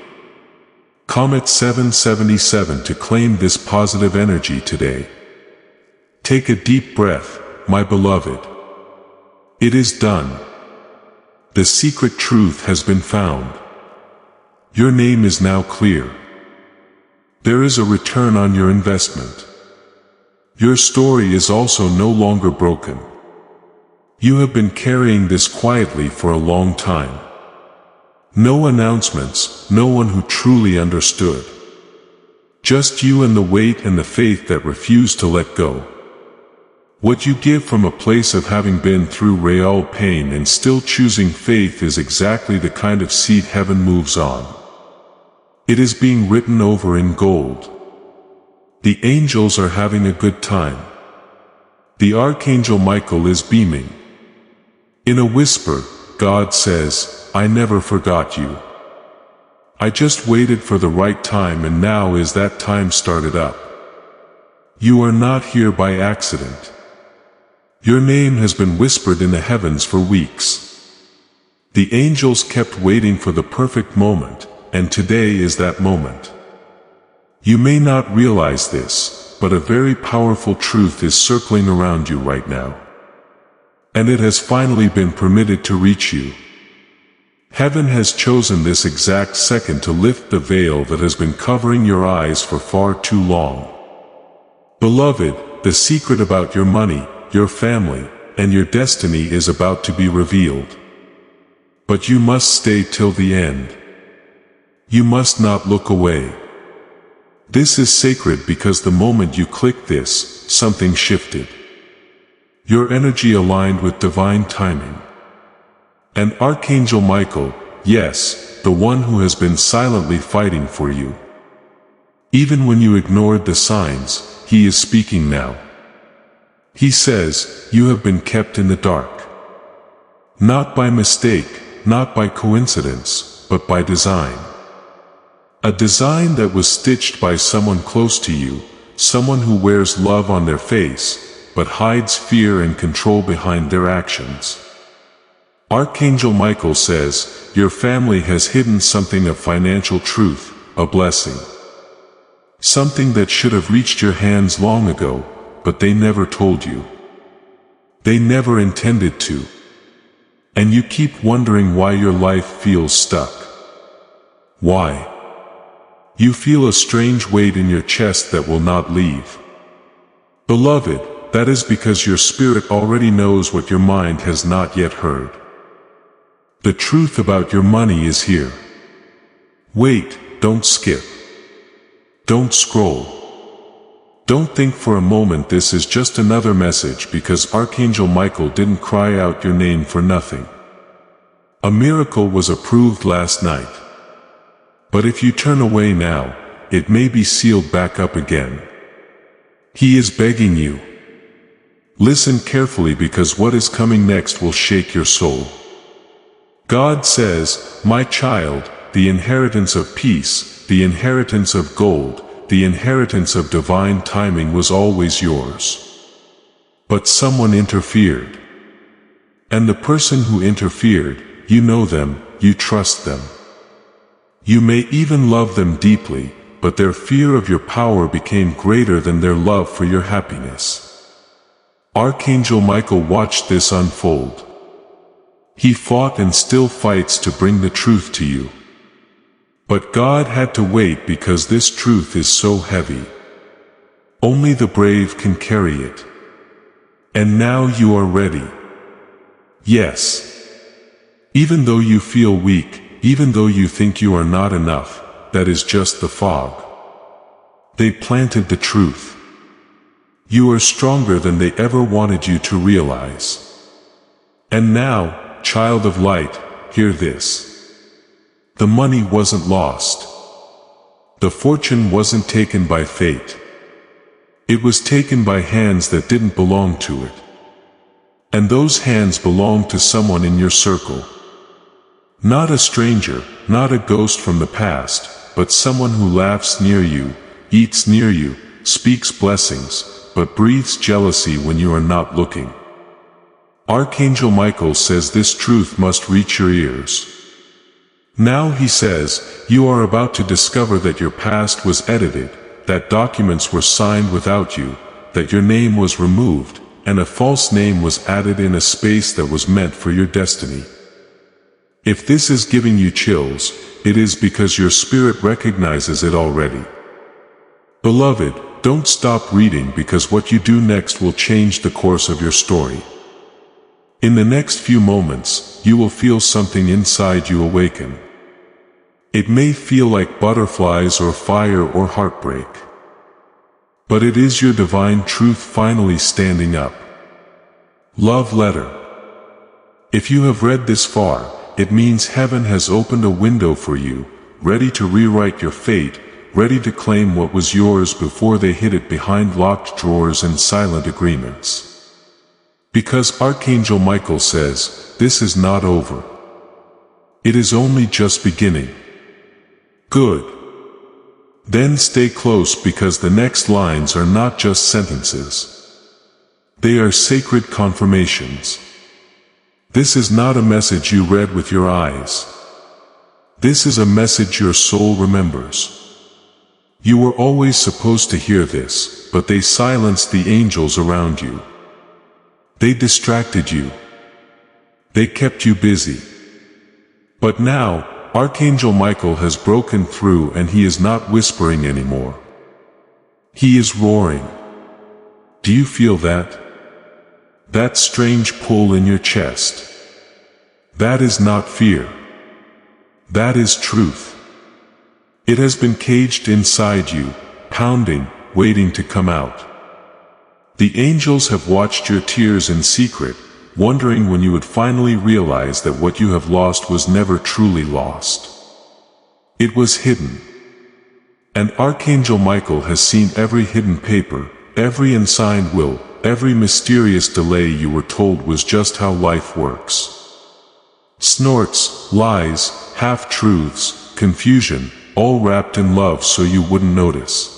Speaker 1: Comet 777 to claim this positive energy today. Take a deep breath, my beloved. It is done. The secret truth has been found. Your name is now clear. There is a return on your investment. Your story is also no longer broken. You have been carrying this quietly for a long time. No announcements, no one who truly understood. Just you and the weight and the faith that refused to let go. What you give from a place of having been through real pain and still choosing faith is exactly the kind of seed heaven moves on. It is being written over in gold. The angels are having a good time. The Archangel Michael is beaming. In a whisper, God says, I never forgot you. I just waited for the right time, and now is that time started up. You are not here by accident. Your name has been whispered in the heavens for weeks. The angels kept waiting for the perfect moment, and today is that moment. You may not realize this, but a very powerful truth is circling around you right now. And it has finally been permitted to reach you. Heaven has chosen this exact second to lift the veil that has been covering your eyes for far too long. Beloved, the secret about your money, your family, and your destiny is about to be revealed. But you must stay till the end. You must not look away. This is sacred because the moment you click this, something shifted. Your energy aligned with divine timing. And Archangel Michael, yes, the one who has been silently fighting for you. Even when you ignored the signs, he is speaking now. He says, you have been kept in the dark. Not by mistake, not by coincidence, but by design. A design that was stitched by someone close to you, someone who wears love on their face, but hides fear and control behind their actions. Archangel Michael says, your family has hidden something of financial truth, a blessing. Something that should have reached your hands long ago, but they never told you. They never intended to. And you keep wondering why your life feels stuck. Why? You feel a strange weight in your chest that will not leave. Beloved, that is because your spirit already knows what your mind has not yet heard. The truth about your money is here. Wait, don't skip. Don't scroll. Don't think for a moment this is just another message, because Archangel Michael didn't cry out your name for nothing. A miracle was approved last night. But if you turn away now, it may be sealed back up again. He is begging you. Listen carefully, because what is coming next will shake your soul. God says, my child, the inheritance of peace, the inheritance of gold, the inheritance of divine timing was always yours. But someone interfered. And the person who interfered, you know them, you trust them. You may even love them deeply, but their fear of your power became greater than their love for your happiness. Archangel Michael watched this unfold. He fought and still fights to bring the truth to you. But God had to wait because this truth is so heavy. Only the brave can carry it. And now you are ready. Yes. Even though you feel weak, even though you think you are not enough, that is just the fog. They planted the truth. You are stronger than they ever wanted you to realize. And now, child of light, hear this. The money wasn't lost. The fortune wasn't taken by fate. It was taken by hands that didn't belong to it. And those hands belonged to someone in your circle. Not a stranger, not a ghost from the past, but someone who laughs near you, eats near you, speaks blessings, but breathes jealousy when you are not looking. Archangel Michael says this truth must reach your ears. Now he says, you are about to discover that your past was edited, that documents were signed without you, that your name was removed, and a false name was added in a space that was meant for your destiny. If this is giving you chills, it is because your spirit recognizes it already. Beloved, don't stop reading because what you do next will change the course of your story. In the next few moments, you will feel something inside you awaken. It may feel like butterflies or fire or heartbreak. But it is your divine truth finally standing up. Love letter. If you have read this far, it means heaven has opened a window for you, ready to rewrite your fate, ready to claim what was yours before they hid it behind locked drawers and silent agreements. Because Archangel Michael says, this is not over. It is only just beginning. Good. Then stay close because the next lines are not just sentences. They are sacred confirmations. This is not a message you read with your eyes. This is a message your soul remembers. You were always supposed to hear this, but they silenced the angels around you. They distracted you. They kept you busy. But now, Archangel Michael has broken through and he is not whispering anymore. He is roaring. Do you feel that? That strange pull in your chest. That is not fear. That is truth. It has been caged inside you, pounding, waiting to come out. The angels have watched your tears in secret, wondering when you would finally realize that what you have lost was never truly lost. It was hidden. And Archangel Michael has seen every hidden paper, every unsigned will, every mysterious delay you were told was just how life works. Snorts, lies, half-truths, confusion, all wrapped in love so you wouldn't notice.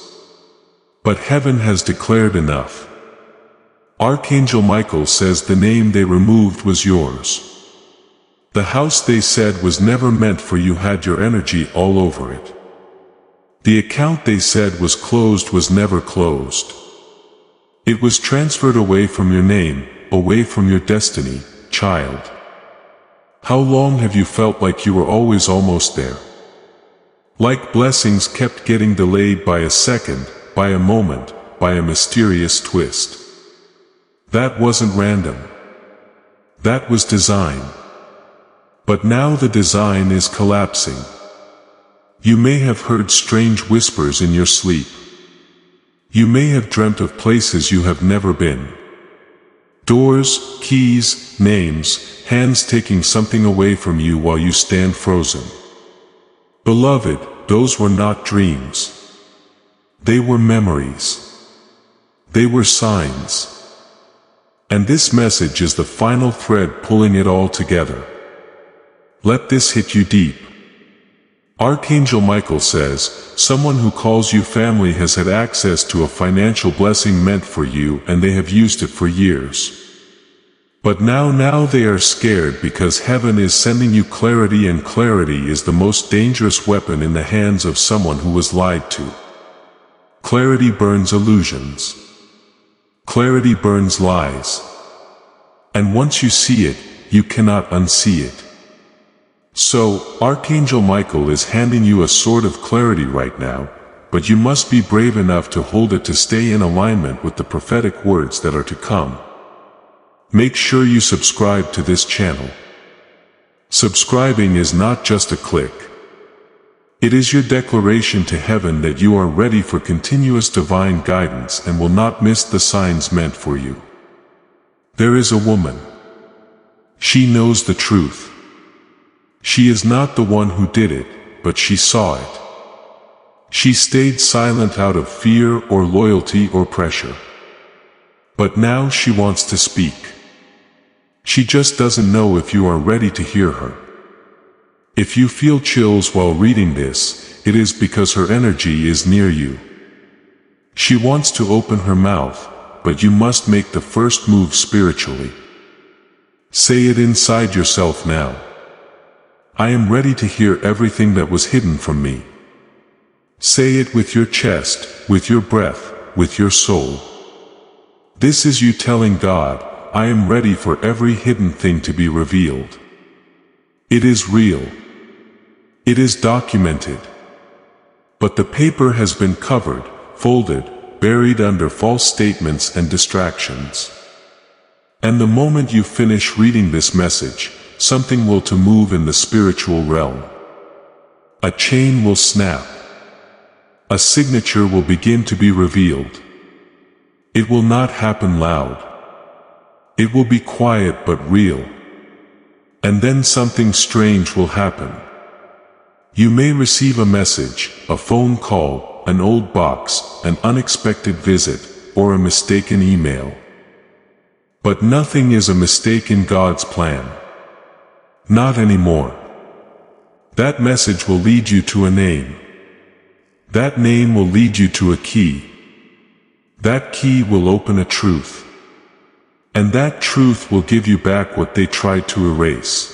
Speaker 1: But heaven has declared enough. Archangel Michael says the name they removed was yours. The house they said was never meant for you had your energy all over it. The account they said was closed was never closed. It was transferred away from your name, away from your destiny, child. How long have you felt like you were always almost there? Like blessings kept getting delayed by a second, by a moment, by a mysterious twist. That wasn't random. That was design. But now the design is collapsing. You may have heard strange whispers in your sleep. You may have dreamt of places you have never been. Doors, keys, names, hands taking something away from you while you stand frozen. Beloved, those were not dreams. They were memories. They were signs. And this message is the final thread pulling it all together. Let this hit you deep. Archangel Michael says, someone who calls you family has had access to a financial blessing meant for you and they have used it for years. But now they are scared because heaven is sending you clarity, and clarity is the most dangerous weapon in the hands of someone who was lied to. Clarity burns illusions. Clarity burns lies. And once you see it, you cannot unsee it. So, Archangel Michael is handing you a sword of clarity right now, but you must be brave enough to hold it to stay in alignment with the prophetic words that are to come. Make sure you subscribe to this channel. Subscribing is not just a click. It is your declaration to heaven that you are ready for continuous divine guidance and will not miss the signs meant for you. There is a woman. She knows the truth. She is not the one who did it, but she saw it. She stayed silent out of fear or loyalty or pressure. But now she wants to speak. She just doesn't know if you are ready to hear her. If you feel chills while reading this, it is because her energy is near you. She wants to open her mouth, but you must make the first move spiritually. Say it inside yourself now. I am ready to hear everything that was hidden from me. Say it with your chest, with your breath, with your soul. This is you telling God, I am ready for every hidden thing to be revealed. It is real. It is documented. But the paper has been covered, folded, buried under false statements and distractions. And the moment you finish reading this message, something will to move in the spiritual realm. A chain will snap. A signature will begin to be revealed. It will not happen loud. It will be quiet but real. And then something strange will happen. You may receive a message, a phone call, an old box, an unexpected visit, or a mistaken email. But nothing is a mistake in God's plan. Not anymore. That message will lead you to a name. That name will lead you to a key. That key will open a truth. And that truth will give you back what they tried to erase.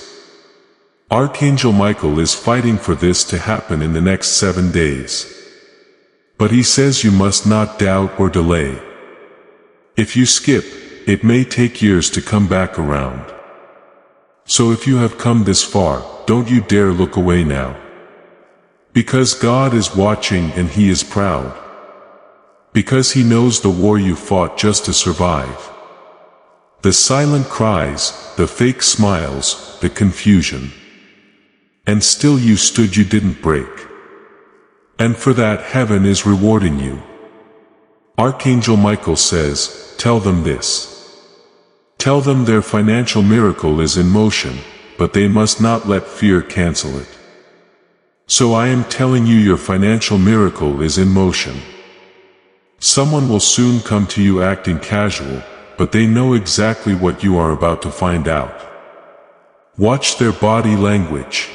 Speaker 1: Archangel Michael is fighting for this to happen in the next 7 days. But he says you must not doubt or delay. If you skip, it may take years to come back around. So if you have come this far, don't you dare look away now. Because God is watching and He is proud. Because He knows the war you fought just to survive. The silent cries, the fake smiles, the confusion. And still you stood, you didn't break. And for that heaven is rewarding you. Archangel Michael says, tell them this. Tell them their financial miracle is in motion, but they must not let fear cancel it. So I am telling you your financial miracle is in motion. Someone will soon come to you acting casual, but they know exactly what you are about to find out. Watch their body language.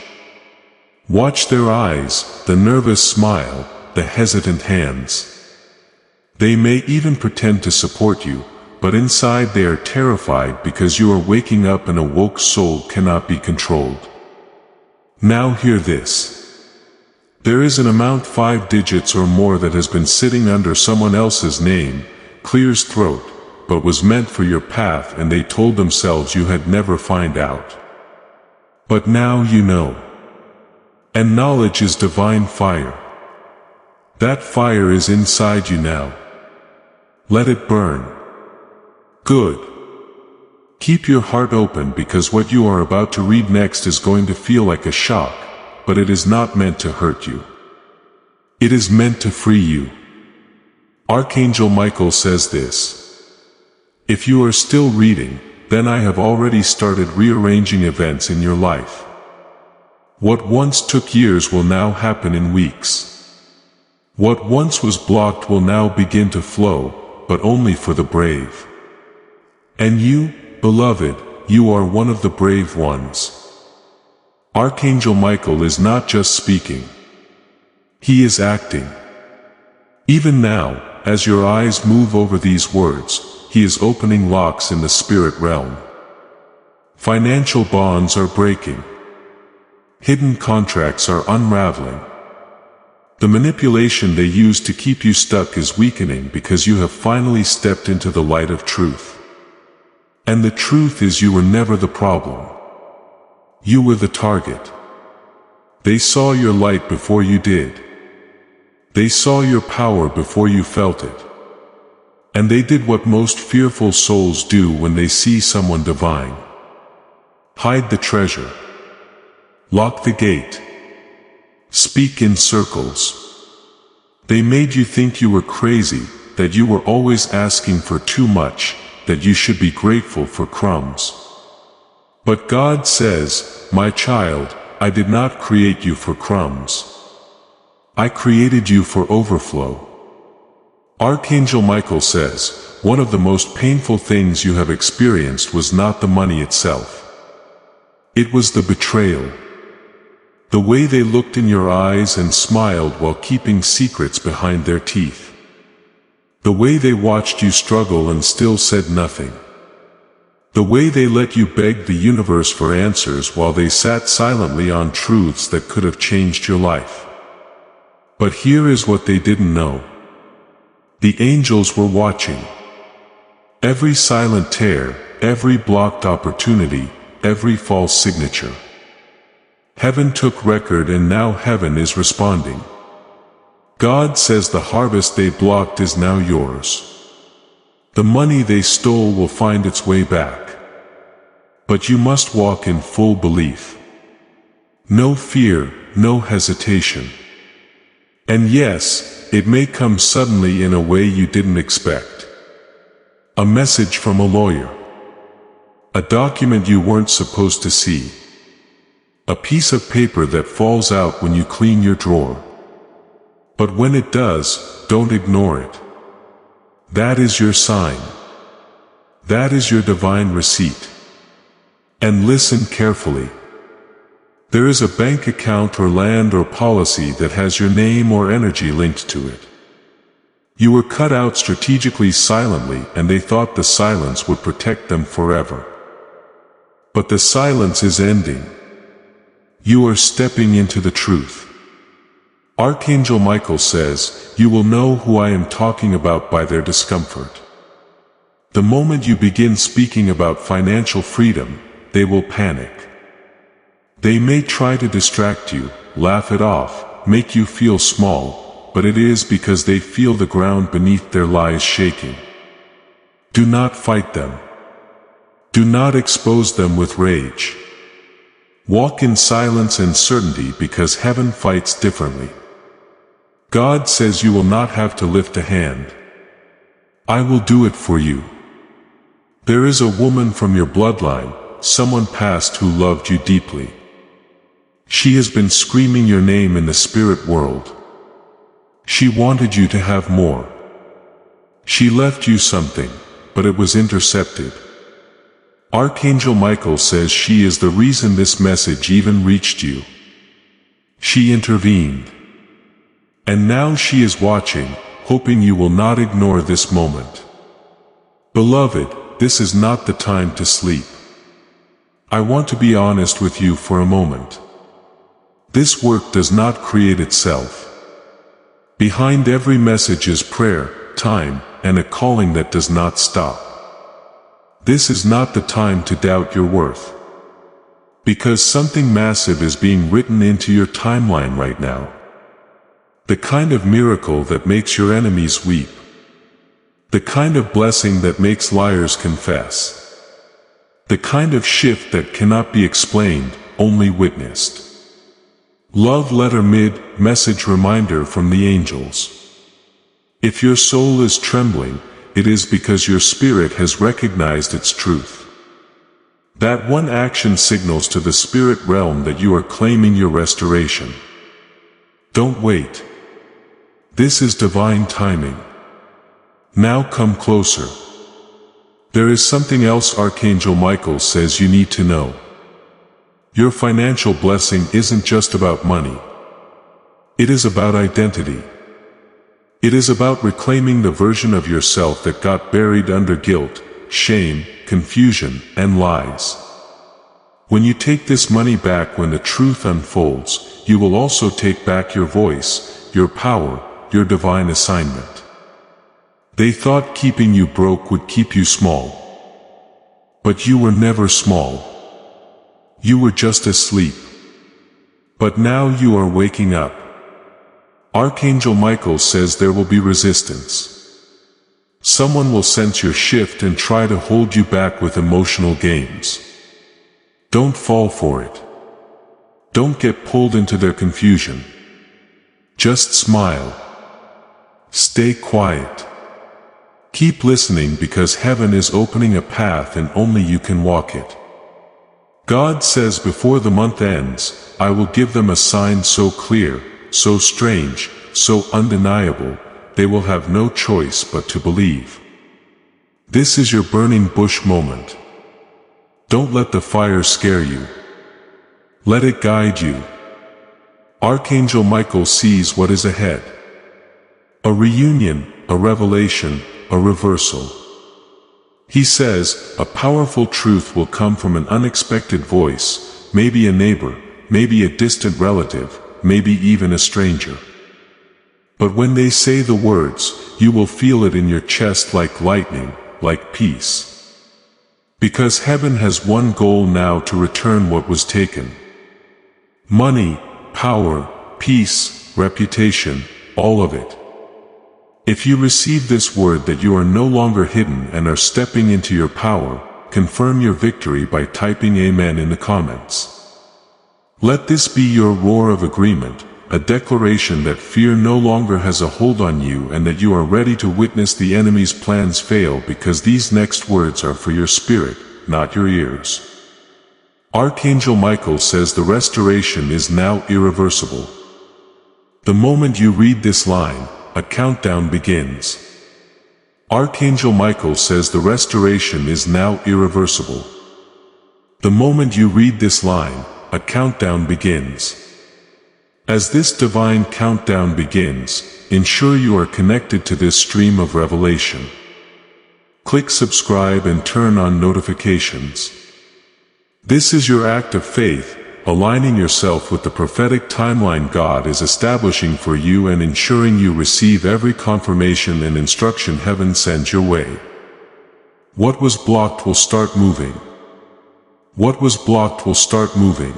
Speaker 1: Watch their eyes, the nervous smile, the hesitant hands. They may even pretend to support you, but inside they are terrified because you are waking up and a woke soul cannot be controlled. Now hear this. There is an amount 5 digits or more that has been sitting under someone else's name, clears throat, but was meant for your path, and they told themselves you had never find out. But now you know. And knowledge is divine fire. That fire is inside you now. Let it burn. Good. Keep your heart open because what you are about to read next is going to feel like a shock, but it is not meant to hurt you. It is meant to free you. Archangel Michael says this. If you are still reading, then I have already started rearranging events in your life. What once took years will now happen in weeks. What once was blocked will now begin to flow, but only for the brave. And you, beloved, you are one of the brave ones. Archangel Michael is not just speaking. He is acting. Even now, as your eyes move over these words, he is opening locks in the spirit realm. Financial bonds are breaking. Hidden contracts are unraveling. The manipulation they use to keep you stuck is weakening because you have finally stepped into the light of truth. And the truth is you were never the problem. You were the target. They saw your light before you did. They saw your power before you felt it. And they did what most fearful souls do when they see someone divine. Hide the treasure. Lock the gate. Speak in circles. They made you think you were crazy, that you were always asking for too much, that you should be grateful for crumbs. But God says, my child, I did not create you for crumbs. I created you for overflow. Archangel Michael says, one of the most painful things you have experienced was not the money itself. It was the betrayal. The way they looked in your eyes and smiled while keeping secrets behind their teeth. The way they watched you struggle and still said nothing. The way they let you beg the universe for answers while they sat silently on truths that could have changed your life. But here is what they didn't know. The angels were watching. Every silent tear, every blocked opportunity, every false signature. Heaven took record and now heaven is responding. God says the harvest they blocked is now yours. The money they stole will find its way back. But you must walk in full belief. No fear, no hesitation. And yes, it may come suddenly in a way you didn't expect. A message from a lawyer. A document you weren't supposed to see. A piece of paper that falls out when you clean your drawer. But when it does, don't ignore it. That is your sign. That is your divine receipt. And listen carefully. There is a bank account or land or policy that has your name or energy linked to it. You were cut out strategically silently and they thought the silence would protect them forever. But the silence is ending. You are stepping into the truth. Archangel Michael says, you will know who I am talking about by their discomfort. The moment you begin speaking about financial freedom, they will panic. They may try to distract you, laugh it off, make you feel small, but it is because they feel the ground beneath their lies shaking. Do not fight them. Do not expose them with rage. Walk in silence and certainty because heaven fights differently. God says you will not have to lift a hand. I will do it for you. There is a woman from your bloodline, someone past who loved you deeply. She has been screaming your name in the spirit world. She wanted you to have more. She left you something, but it was intercepted. Archangel Michael says she is the reason this message even reached you. She intervened. And now she is watching, hoping you will not ignore this moment. Beloved, this is not the time to sleep. I want to be honest with you for a moment. This work does not create itself. Behind every message is prayer, time, and a calling that does not stop. This is not the time to doubt your worth. Because something massive is being written into your timeline right now. The kind of miracle that makes your enemies weep. The kind of blessing that makes liars confess. The kind of shift that cannot be explained, only witnessed. Love letter message reminder from the angels. If your soul is trembling, it is because your spirit has recognized its truth. That one action signals to the spirit realm that you are claiming your restoration. Don't wait. This is divine timing. Now come closer. There is something else Archangel Michael says you need to know. Your financial blessing isn't just about money. It is about identity. It is about reclaiming the version of yourself that got buried under guilt, shame, confusion, and lies. When you take this money back, when the truth unfolds, you will also take back your voice, your power, your divine assignment. They thought keeping you broke would keep you small. But you were never small. You were just asleep. But now you are waking up. Archangel Michael says there will be resistance. Someone will sense your shift and try to hold you back with emotional games. Don't fall for it. Don't get pulled into their confusion. Just smile. Stay quiet. Keep listening, because heaven is opening a path and only you can walk it. God says before the month ends, I will give them a sign so clear, so strange, so undeniable, they will have no choice but to believe. This is your burning bush moment. Don't let the fire scare you. Let it guide you. Archangel Michael sees what is ahead. A reunion, a revelation, a reversal. He says, a powerful truth will come from an unexpected voice, maybe a neighbor, maybe a distant relative, maybe even a stranger. But when they say the words, you will feel it in your chest like lightning, like peace. Because heaven has one goal now: to return what was taken. Money, power, peace, reputation, all of it. If you receive this word that you are no longer hidden and are stepping into your power, confirm your victory by typing Amen in the comments. Let this be your roar of agreement, a declaration that fear no longer has a hold on you and that you are ready to witness the enemy's plans fail, because these next words are for your spirit, not your ears. Archangel Michael says the restoration is now irreversible. The moment you read this line, a countdown begins. Archangel Michael says the restoration is now irreversible. The moment you read this line, a countdown begins. As this divine countdown begins, ensure you are connected to this stream of revelation. Click subscribe and turn on notifications. This is your act of faith, aligning yourself with the prophetic timeline God is establishing for you and ensuring you receive every confirmation and instruction heaven sends your way. What was blocked will start moving. What was blocked will start moving.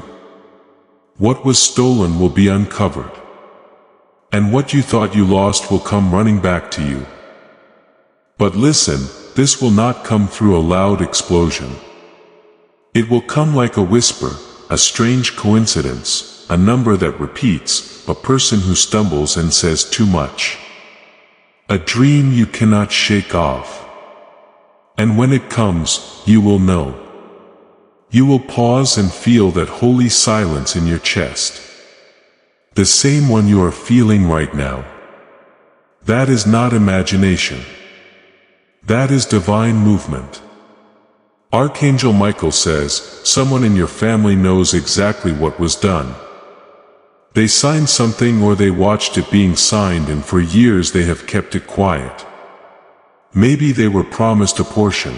Speaker 1: What was stolen will be uncovered. And what you thought you lost will come running back to you. But listen, this will not come through a loud explosion. It will come like a whisper, a strange coincidence, a number that repeats, a person who stumbles and says too much. A dream you cannot shake off. And when it comes, you will know. You will pause and feel that holy silence in your chest. The same one you are feeling right now. That is not imagination. That is divine movement. Archangel Michael says, someone in your family knows exactly what was done. They signed something or they watched it being signed, and for years they have kept it quiet. Maybe they were promised a portion.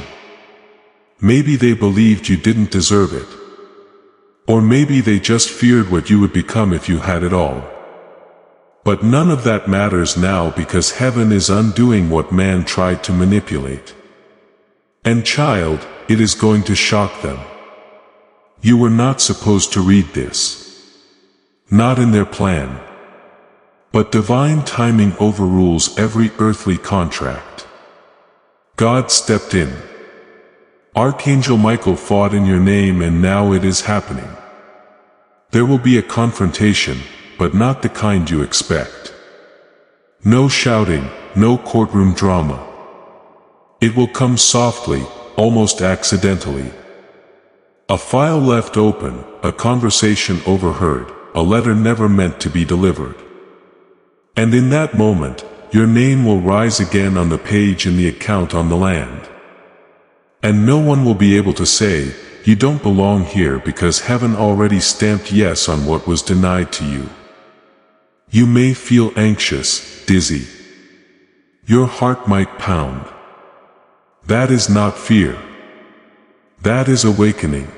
Speaker 1: Maybe they believed you didn't deserve it. Or maybe they just feared what you would become if you had it all. But none of that matters now, because heaven is undoing what man tried to manipulate. And child, it is going to shock them. You were not supposed to read this. Not in their plan. But divine timing overrules every earthly contract. God stepped in. Archangel Michael fought in your name, and now it is happening. There will be a confrontation, but not the kind you expect. No shouting, no courtroom drama. It will come softly, almost accidentally. A file left open, a conversation overheard, a letter never meant to be delivered. And in that moment, your name will rise again on the page in the account on the land. And no one will be able to say, you don't belong here, because heaven already stamped yes on what was denied to you. You may feel anxious, dizzy. Your heart might pound. That is not fear. That is awakening.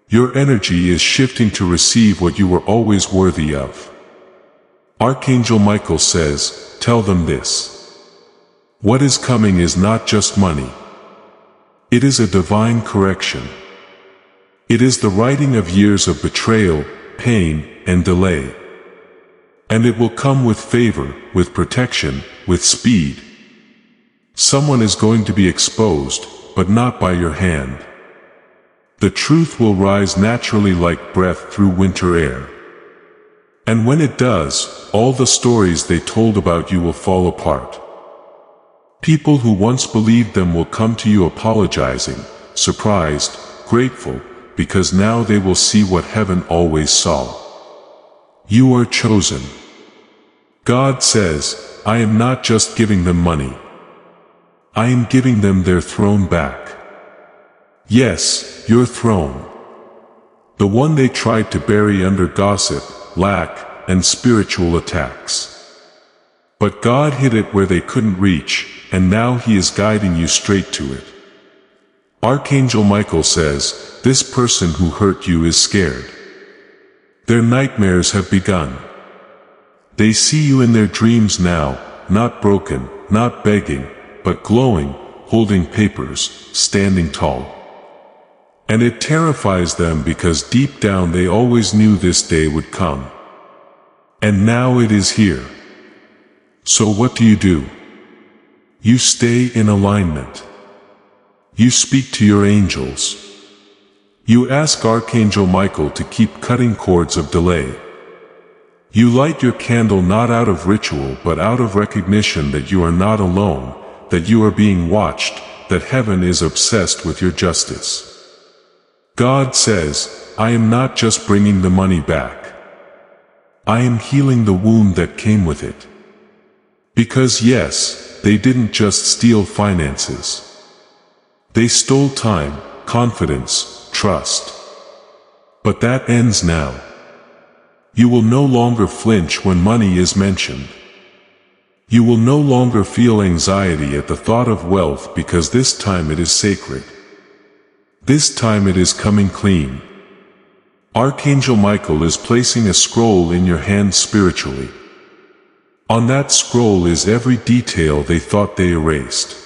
Speaker 1: Your energy is shifting to receive what you were always worthy of. Archangel Michael says, tell them this. What is coming is not just money. It is a divine correction. It is the righting of years of betrayal, pain, and delay. And it will come with favor, with protection, with speed. Someone is going to be exposed, but not by your hand. The truth will rise naturally like breath through winter air. And when it does, all the stories they told about you will fall apart. People who once believed them will come to you apologizing, surprised, grateful, because now they will see what heaven always saw. You are chosen. God says, I am not just giving them money. I am giving them their throne back. Yes, your throne. The one they tried to bury under gossip, lack, and spiritual attacks. But God hid it where they couldn't reach, and now He is guiding you straight to it. Archangel Michael says, this person who hurt you is scared. Their nightmares have begun. They see you in their dreams now, not broken, not begging, but glowing, holding papers, standing tall. And it terrifies them because deep down they always knew this day would come. And now it is here. So what do? You stay in alignment. You speak to your angels. You ask Archangel Michael to keep cutting cords of delay. You light your candle not out of ritual but out of recognition that you are not alone, that you are being watched, that heaven is obsessed with your justice. God says, I am not just bringing the money back. I am healing the wound that came with it. Because yes, they didn't just steal finances. They stole time, confidence, trust. But that ends now. You will no longer flinch when money is mentioned. You will no longer feel anxiety at the thought of wealth because this time it is sacred. This time it is coming clean. Archangel Michael is placing a scroll in your hand spiritually. On that scroll is every detail they thought they erased.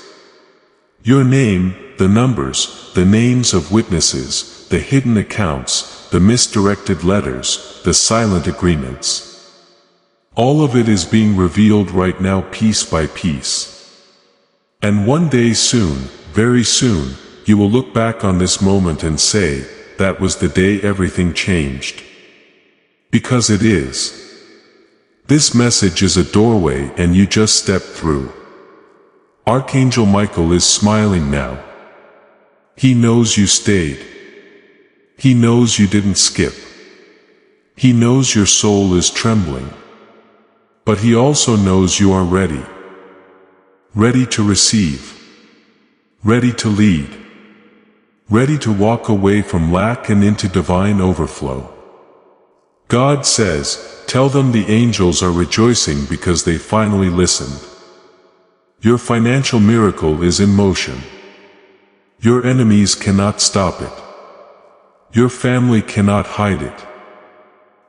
Speaker 1: Your name, the numbers, the names of witnesses, the hidden accounts, the misdirected letters, the silent agreements. All of it is being revealed right now piece by piece. And one day soon, very soon, you will look back on this moment and say, that was the day everything changed. Because it is. This message is a doorway and you just step through. Archangel Michael is smiling now. He knows you stayed. He knows you didn't skip. He knows your soul is trembling. But He also knows you are ready. Ready to receive. Ready to lead. Ready to walk away from lack and into divine overflow. God says, tell them the angels are rejoicing because they finally listened. Your financial miracle is in motion. Your enemies cannot stop it. Your family cannot hide it.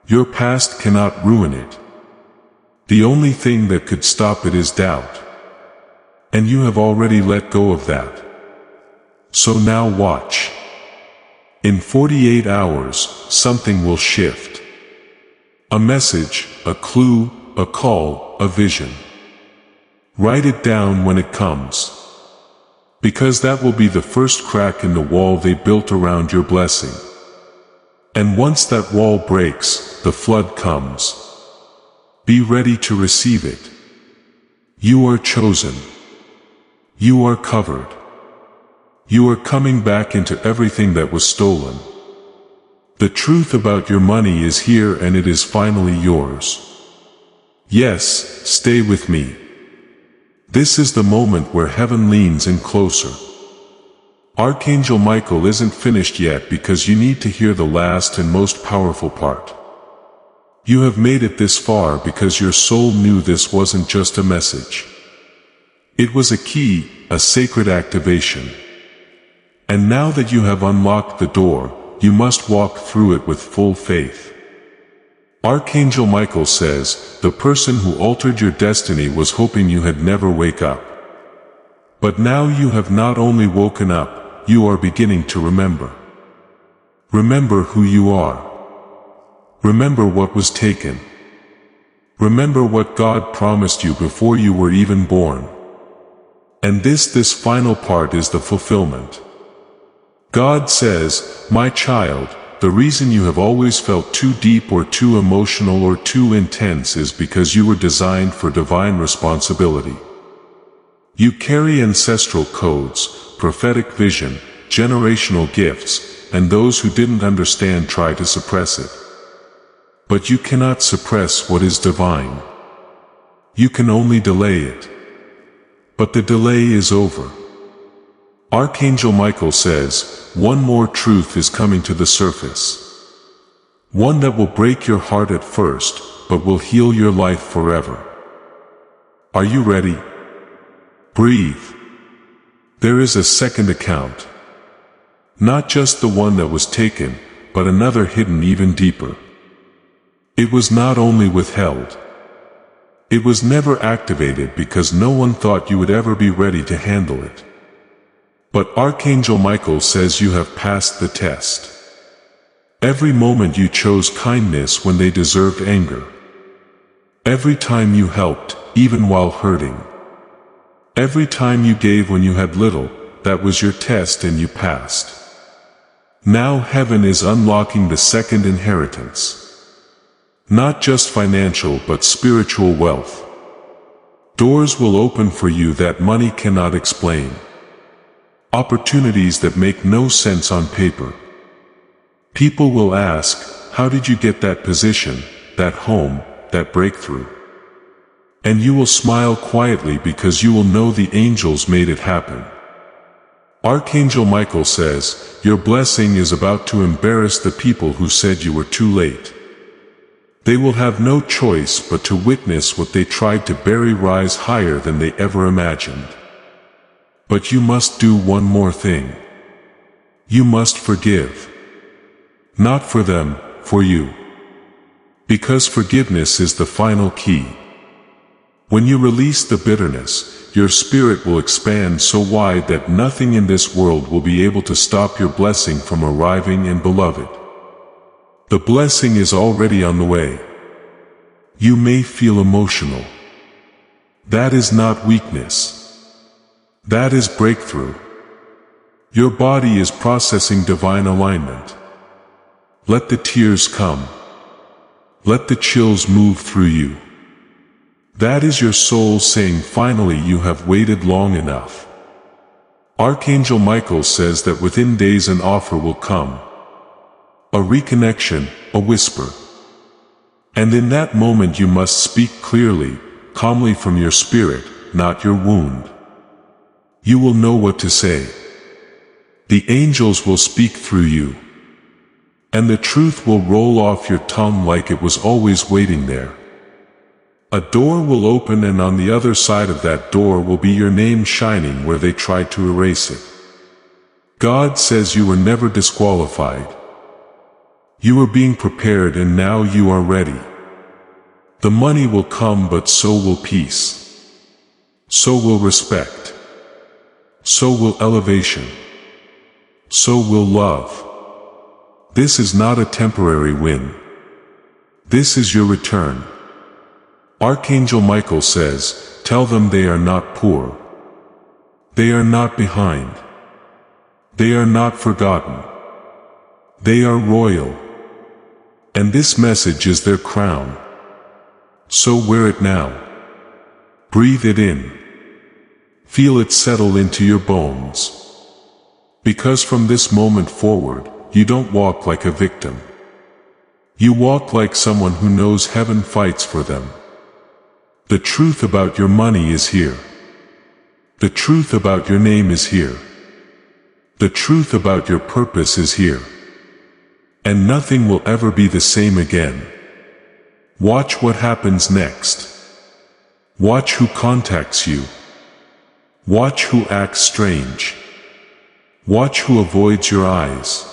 Speaker 1: Your past cannot ruin it. The only thing that could stop it is doubt. And you have already let go of that. So now watch. In 48 hours, something will shift. A message, a clue, a call, a vision. Write it down when it comes. Because that will be the first crack in the wall they built around your blessing. And once that wall breaks, the flood comes. Be ready to receive it. You are chosen. You are covered. You are coming back into everything that was stolen. The truth about your money is here and it is finally yours. Yes, stay with me. This is the moment where heaven leans in closer. Archangel Michael isn't finished yet because you need to hear the last and most powerful part. You have made it this far because your soul knew this wasn't just a message. It was a key, a sacred activation. And now that you have unlocked the door, you must walk through it with full faith. Archangel Michael says, the person who altered your destiny was hoping you had never wake up. But now you have not only woken up, you are beginning to remember. Remember who you are. Remember what was taken. Remember what God promised you before you were even born. And this final part is the fulfillment. God says, my child, the reason you have always felt too deep or too emotional or too intense is because you were designed for divine responsibility. You carry ancestral codes, prophetic vision, generational gifts, and those who didn't understand try to suppress it. But you cannot suppress what is divine. You can only delay it. But the delay is over. Archangel Michael says, one more truth is coming to the surface. One that will break your heart at first, but will heal your life forever. Are you ready? Breathe. There is a second account. Not just the one that was taken, but another hidden even deeper. It was not only withheld. It was never activated because no one thought you would ever be ready to handle it. But Archangel Michael says you have passed the test. Every moment you chose kindness when they deserved anger. Every time you helped, even while hurting. Every time you gave when you had little, that was your test and you passed. Now heaven is unlocking the second inheritance. Not just financial but spiritual wealth. Doors will open for you that money cannot explain. Opportunities that make no sense on paper. People will ask, how did you get that position, that home, that breakthrough? And you will smile quietly because you will know the angels made it happen. Archangel Michael says, your blessing is about to embarrass the people who said you were too late. They will have no choice but to witness what they tried to bury rise higher than they ever imagined. But you must do one more thing. You must forgive. Not for them, for you. Because forgiveness is the final key. When you release the bitterness, your spirit will expand so wide that nothing in this world will be able to stop your blessing from arriving, and beloved, the blessing is already on the way. You may feel emotional. That is not weakness. That is breakthrough. Your body is processing divine alignment. Let the tears come. Let the chills move through you. That is your soul saying, finally you have waited long enough. Archangel Michael says that within days an offer will come. A reconnection, a whisper. And in that moment you must speak clearly, calmly from your spirit, not your wound. You will know what to say. The angels will speak through you. And the truth will roll off your tongue like it was always waiting there. A door will open, and on the other side of that door will be your name shining where they tried to erase it. God says you were never disqualified. You were being prepared and now you are ready. The money will come, but so will peace. So will respect. So will elevation. So will love. This is not a temporary win. This is your return. Archangel Michael says, tell them they are not poor. They are not behind. They are not forgotten. They are royal. And this message is their crown. So wear it now. Breathe it in. Feel it settle into your bones. Because from this moment forward, you don't walk like a victim. You walk like someone who knows heaven fights for them. The truth about your money is here. The truth about your name is here. The truth about your purpose is here. And nothing will ever be the same again. Watch what happens next. Watch who contacts you. Watch who acts strange. Watch who avoids your eyes.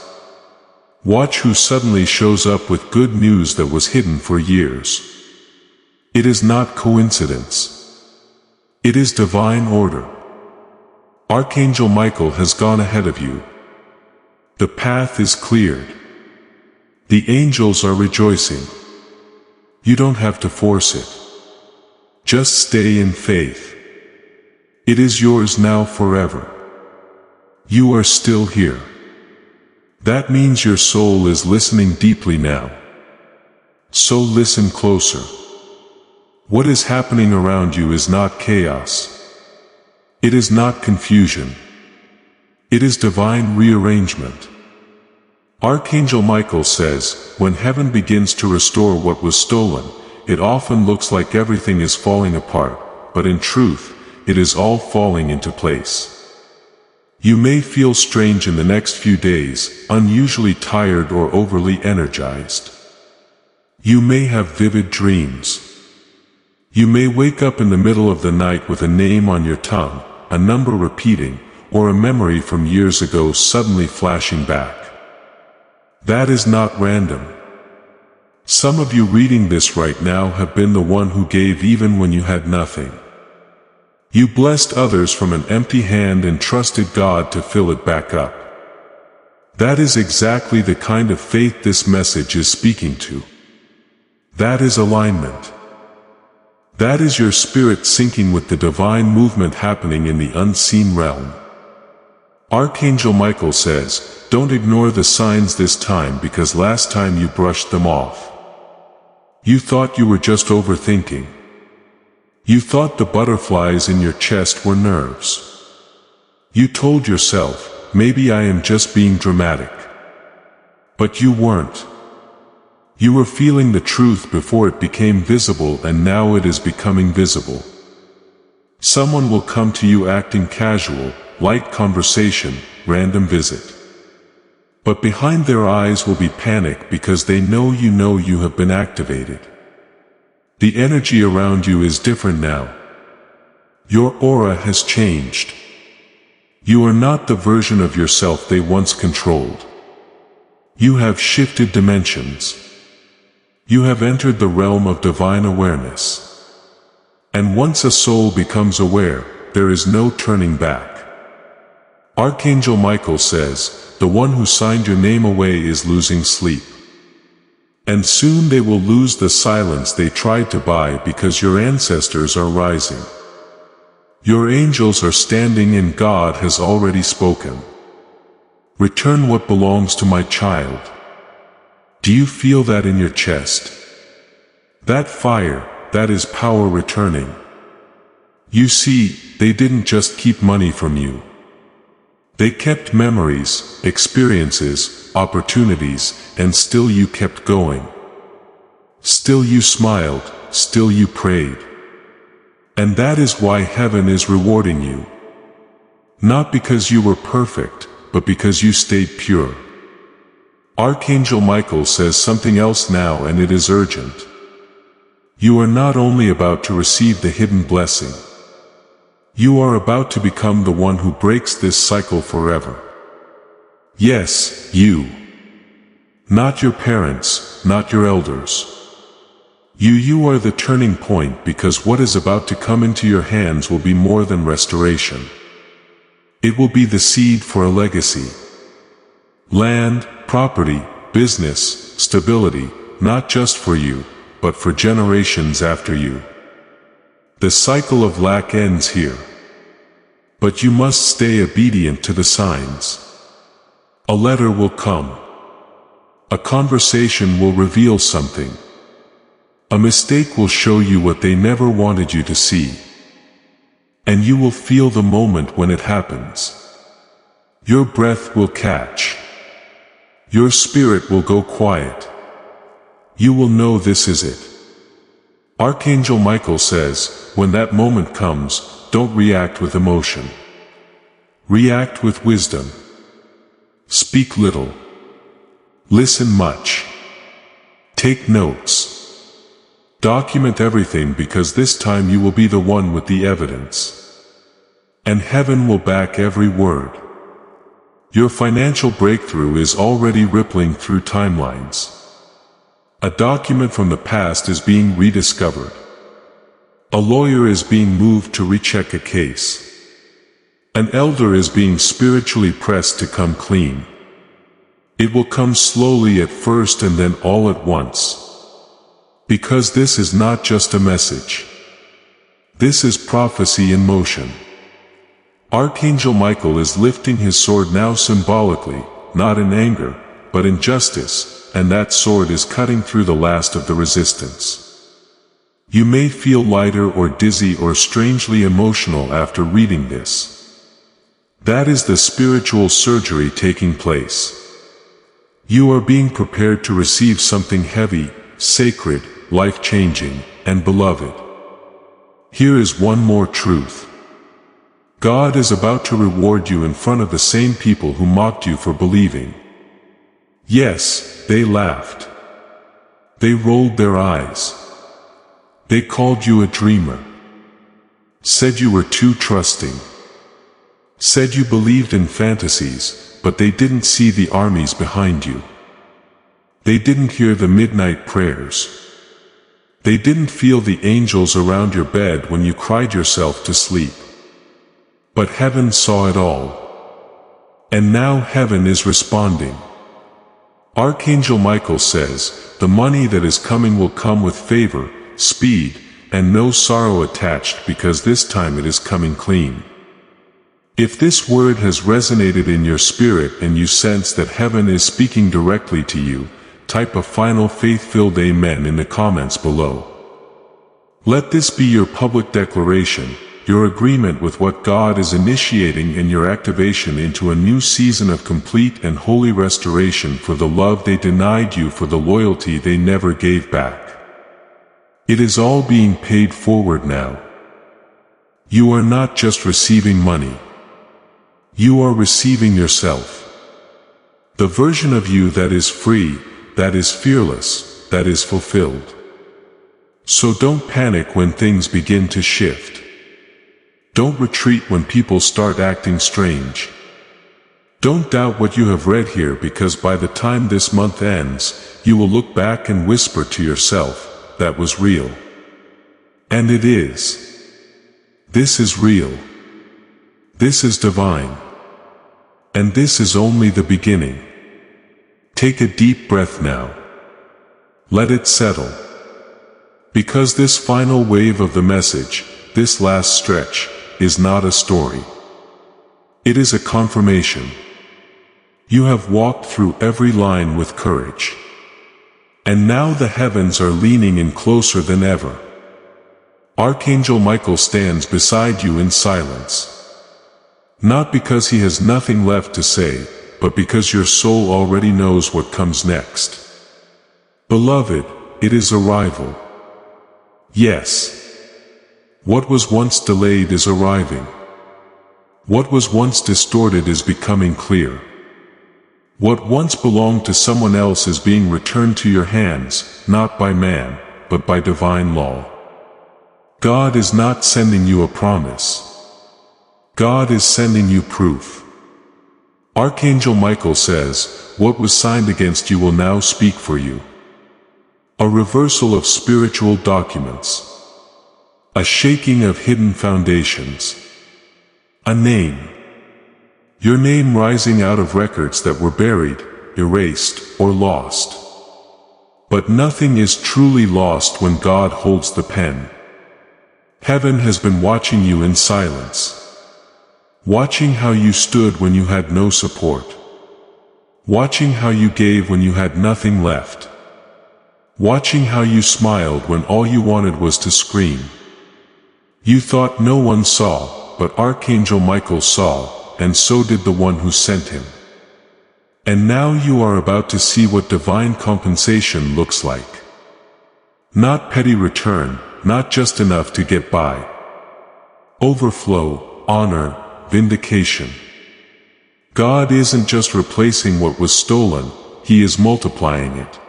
Speaker 1: Watch who suddenly shows up with good news that was hidden for years. It is not coincidence. It is divine order. Archangel Michael has gone ahead of you. The path is cleared. The angels are rejoicing. You don't have to force it. Just stay in faith. It is yours now forever. You are still here. That means your soul is listening deeply now. So listen closer. What is happening around you is not chaos. It is not confusion. It is divine rearrangement. Archangel Michael says, when heaven begins to restore what was stolen, it often looks like everything is falling apart, but in truth, it is all falling into place. You may feel strange in the next few days, unusually tired or overly energized. You may have vivid dreams. You may wake up in the middle of the night with a name on your tongue, a number repeating, or a memory from years ago suddenly flashing back. That is not random. Some of you reading this right now have been the one who gave even when you had nothing. You blessed others from an empty hand and trusted God to fill it back up. That is exactly the kind of faith this message is speaking to. That is alignment. That is your spirit syncing with the divine movement happening in the unseen realm. Archangel Michael says, don't ignore the signs this time because last time you brushed them off. You thought you were just overthinking. You thought the butterflies in your chest were nerves. You told yourself, maybe I am just being dramatic. But you weren't. You were feeling the truth before it became visible, and now it is becoming visible. Someone will come to you acting casual, light conversation, random visit. But behind their eyes will be panic because they know you have been activated. The energy around you is different now. Your aura has changed. You are not the version of yourself they once controlled. You have shifted dimensions. You have entered the realm of divine awareness. And once a soul becomes aware, there is no turning back. Archangel Michael says, the one who signed your name away is losing sleep. And soon they will lose the silence they tried to buy because your ancestors are rising. Your angels are standing and God has already spoken. Return what belongs to my child. Do you feel that in your chest? That fire, that is power returning. You see, they didn't just keep money from you. They kept memories, experiences, opportunities, and still you kept going. Still you smiled, still you prayed. And that is why heaven is rewarding you. Not because you were perfect, but because you stayed pure. Archangel Michael says something else now, and it is urgent. You are not only about to receive the hidden blessing. You are about to become the one who breaks this cycle forever. Yes, you. Not your parents, not your elders. You are the turning point, because what is about to come into your hands will be more than restoration. It will be the seed for a legacy. Land, property, business, stability, not just for you, but for generations after you. The cycle of lack ends here. But you must stay obedient to the signs. A letter will come. A conversation will reveal something. A mistake will show you what they never wanted you to see. And you will feel the moment when it happens. Your breath will catch. Your spirit will go quiet. You will know this is it. Archangel Michael says, when that moment comes, don't react with emotion. React with wisdom. Speak little. Listen much. Take notes. Document everything, because this time you will be the one with the evidence. And heaven will back every word. Your financial breakthrough is already rippling through timelines. A document from the past is being rediscovered. A lawyer is being moved to recheck a case. An elder is being spiritually pressed to come clean. It will come slowly at first and then all at once. Because this is not just a message. This is prophecy in motion. Archangel Michael is lifting his sword now symbolically, not in anger, but in justice, and that sword is cutting through the last of the resistance. You may feel lighter or dizzy or strangely emotional after reading this. That is the spiritual surgery taking place. You are being prepared to receive something heavy, sacred, life-changing, and beloved. Here is one more truth. God is about to reward you in front of the same people who mocked you for believing. Yes, they laughed. They rolled their eyes. They called you a dreamer. Said you were too trusting. Said you believed in fantasies, but they didn't see the armies behind you. They didn't hear the midnight prayers. They didn't feel the angels around your bed when you cried yourself to sleep. But heaven saw it all. And now heaven is responding. Archangel Michael says, the money that is coming will come with favor, speed, and no sorrow attached because this time it is coming clean. If this word has resonated in your spirit and you sense that heaven is speaking directly to you, type a final faith-filled amen in the comments below. Let this be your public declaration, your agreement with what God is initiating and your activation into a new season of complete and holy restoration for the love they denied you, for the loyalty they never gave back. It is all being paid forward now. You are not just receiving money. You are receiving yourself. The version of you that is free, that is fearless, that is fulfilled. So don't panic when things begin to shift. Don't retreat when people start acting strange. Don't doubt what you have read here, because by the time this month ends, you will look back and whisper to yourself, that was real. And it is. This is real. This is divine. And this is only the beginning. Take a deep breath now. Let it settle. Because this final wave of the message, this last stretch, is not a story. It is a confirmation. You have walked through every line with courage. And now the heavens are leaning in closer than ever. Archangel Michael stands beside you in silence. Not because he has nothing left to say, but because your soul already knows what comes next. Beloved, it is arrival. Yes. What was once delayed is arriving. What was once distorted is becoming clear. What once belonged to someone else is being returned to your hands, not by man, but by divine law. God is not sending you a promise. God is sending you proof. Archangel Michael says, what was signed against you will now speak for you. A reversal of spiritual documents. A shaking of hidden foundations. A name. Your name rising out of records that were buried, erased, or lost. But nothing is truly lost when God holds the pen. Heaven has been watching you in silence. Watching how you stood when you had no support. Watching how you gave when you had nothing left. Watching how you smiled when all you wanted was to scream. You thought no one saw, but Archangel Michael saw, and so did the one who sent him. And now you are about to see what divine compensation looks like. Not petty return, not just enough to get by. Overflow, honor, vindication. God isn't just replacing what was stolen, He is multiplying it.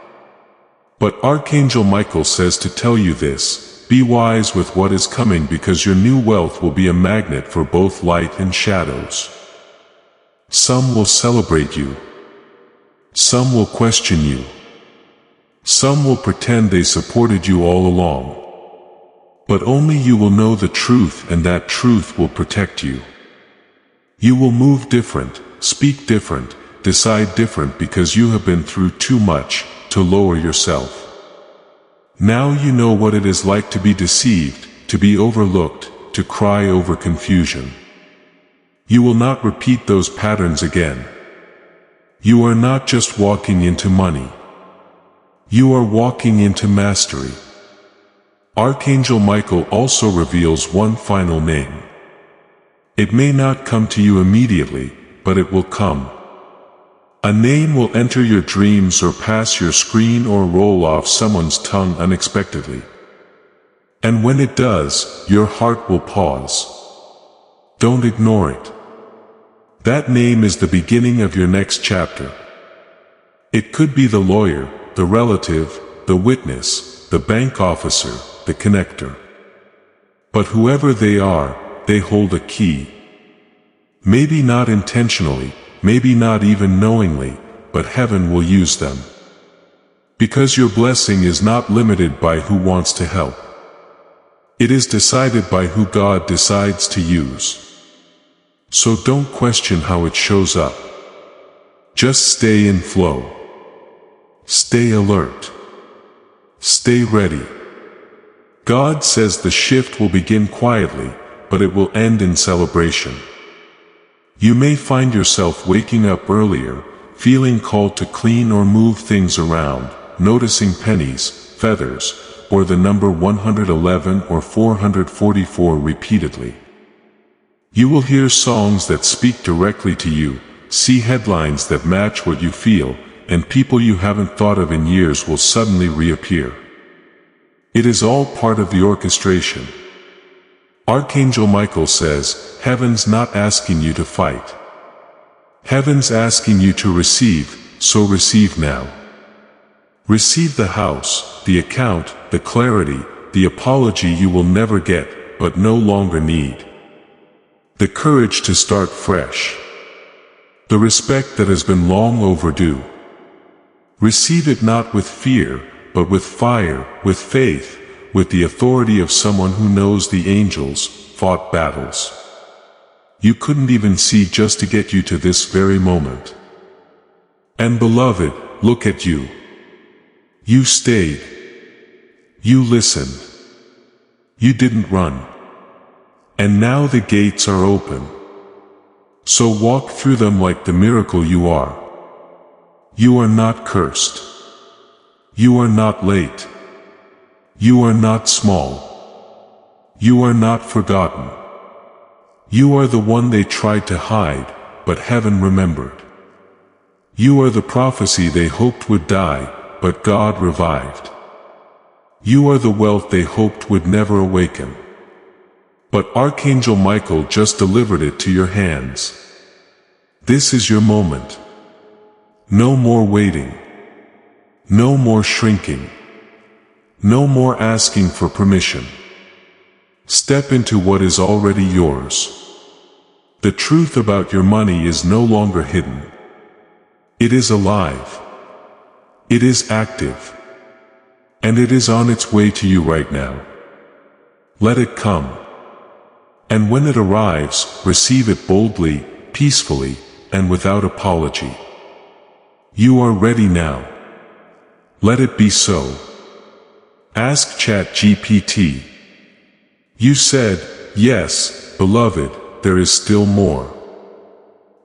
Speaker 1: But Archangel Michael says to tell you this, be wise with what is coming, because your new wealth will be a magnet for both light and shadows. Some will celebrate you. Some will question you. Some will pretend they supported you all along. But only you will know the truth, and that truth will protect you. You will move different, speak different, decide different because you have been through too much to lower yourself. Now you know what it is like to be deceived, to be overlooked, to cry over confusion. You will not repeat those patterns again. You are not just walking into money. You are walking into mastery. Archangel Michael also reveals one final name. It may not come to you immediately, but it will come. A name will enter your dreams or pass your screen or roll off someone's tongue unexpectedly. And when it does, your heart will pause. Don't ignore it. That name is the beginning of your next chapter. It could be the lawyer, the relative, the witness, the bank officer, the connector. But whoever they are, they hold a key. Maybe not intentionally, maybe not even knowingly, but heaven will use them. Because your blessing is not limited by who wants to help. It is decided by who God decides to use. So don't question how it shows up. Just stay in flow. Stay alert. Stay ready. God says the shift will begin quietly, but it will end in celebration. You may find yourself waking up earlier, feeling called to clean or move things around, noticing pennies, feathers, or the number 111 or 444 repeatedly. You will hear songs that speak directly to you, see headlines that match what you feel, and people you haven't thought of in years will suddenly reappear. It is all part of the orchestration. Archangel Michael says, heaven's not asking you to fight. Heaven's asking you to receive, so receive now. Receive the house, the account, the clarity, the apology you will never get, but no longer need. The courage to start fresh. The respect that has been long overdue. Receive it not with fear, but with fire, with faith, with the authority of someone who knows the angels fought battles you couldn't even see just to get you to this very moment. And beloved, look at you. You stayed. You listened. You didn't run. And now the gates are open. So walk through them like the miracle you are. You are not cursed. You are not late. You are not small. You are not forgotten. You are the one they tried to hide, but heaven remembered. You are the prophecy they hoped would die, but God revived. You are the wealth they hoped would never awaken. But Archangel Michael just delivered it to your hands. This is your moment. No more waiting. No more shrinking. No more asking for permission. Step into what is already yours. The truth about your money is no longer hidden. It is alive. It is active. And it is on its way to you right now. Let it come. And when it arrives, receive it boldly, peacefully, and without apology. You are ready now. Let it be so. Ask ChatGPT. You said, yes, beloved, there is still more.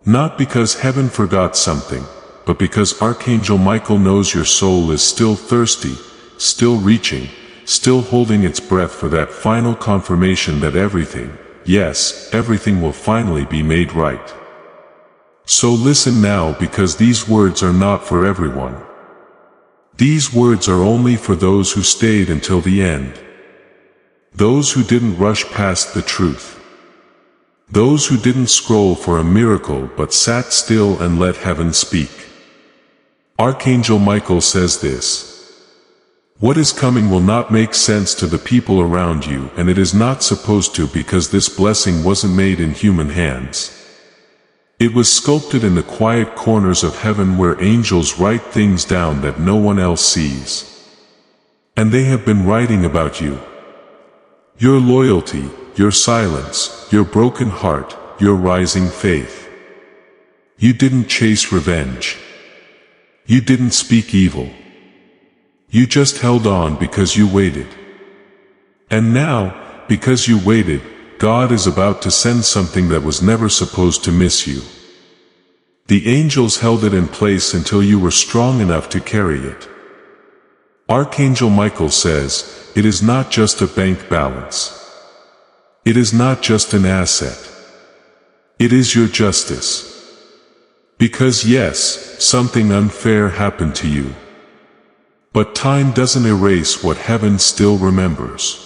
Speaker 1: Not because heaven forgot something, but because Archangel Michael knows your soul is still thirsty, still reaching, still holding its breath for that final confirmation that everything, yes, everything will finally be made right. So listen now, because these words are not for everyone. These words are only for those who stayed until the end. Those who didn't rush past the truth. Those who didn't scroll for a miracle but sat still and let heaven speak. Archangel Michael says this. What is coming will not make sense to the people around you, and it is not supposed to, because this blessing wasn't made in human hands. It was sculpted in the quiet corners of heaven where angels write things down that no one else sees. And they have been writing about you. Your loyalty, your silence, your broken heart, your rising faith. You didn't chase revenge. You didn't speak evil. You just held on because you waited. And now, because you waited, God is about to send something that was never supposed to miss you. The angels held it in place until you were strong enough to carry it. Archangel Michael says, it is not just a bank balance. It is not just an asset. It is your justice. Because yes, something unfair happened to you. But time doesn't erase what heaven still remembers.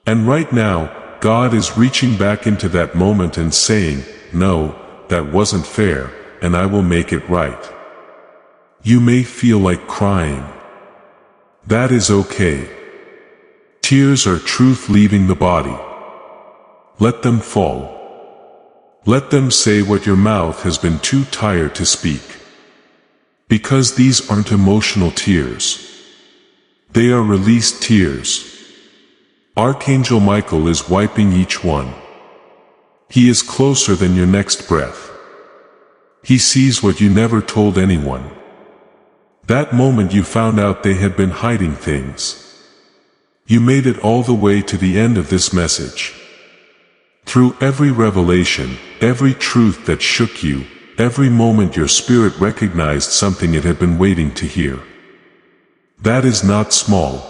Speaker 1: And right now, God is reaching back into that moment and saying, no, that wasn't fair, and I will make it right. You may feel like crying. That is okay. Tears are truth leaving the body. Let them fall. Let them say what your mouth has been too tired to speak. Because these aren't emotional tears. They are released tears. Archangel Michael is wiping each one. He is closer than your next breath. He sees what you never told anyone. That moment you found out they had been hiding things. You made it all the way to the end of this message. Through every revelation, every truth that shook you, every moment your spirit recognized something it had been waiting to hear. That is not small.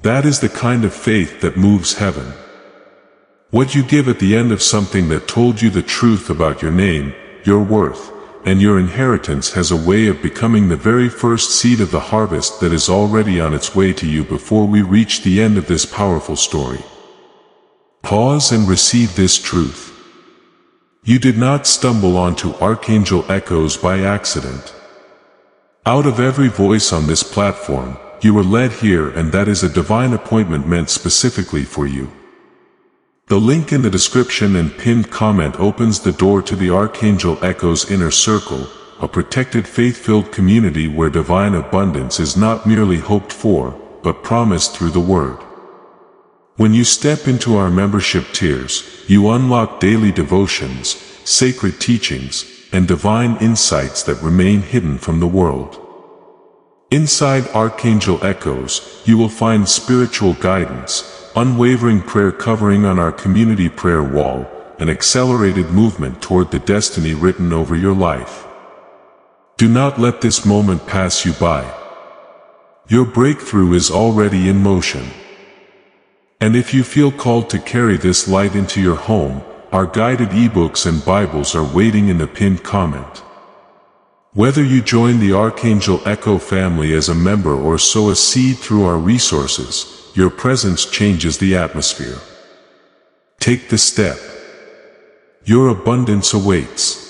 Speaker 1: That is the kind of faith that moves heaven. What you give at the end of something that told you the truth about your name, your worth, and your inheritance has a way of becoming the very first seed of the harvest that is already on its way to you before we reach the end of this powerful story. Pause and receive this truth. You did not stumble onto Archangel echoes by accident. Out of every voice on this platform, you were led here, and that is a divine appointment meant specifically for you. The link in the description and pinned comment opens the door to the Archangel Echo's inner circle, a protected faith-filled community where divine abundance is not merely hoped for, but promised through the Word. When you step into our membership tiers, you unlock daily devotions, sacred teachings, and divine insights that remain hidden from the world. Inside Archangel Echoes, you will find spiritual guidance, unwavering prayer covering on our community prayer wall, an accelerated movement toward the destiny written over your life. Do not let this moment pass you by. Your breakthrough is already in motion. And if you feel called to carry this light into your home, our guided ebooks and Bibles are waiting in the pinned comment. Whether you join the Archangel Echo family as a member or sow a seed through our resources, your presence changes the atmosphere. Take the step. Your abundance awaits.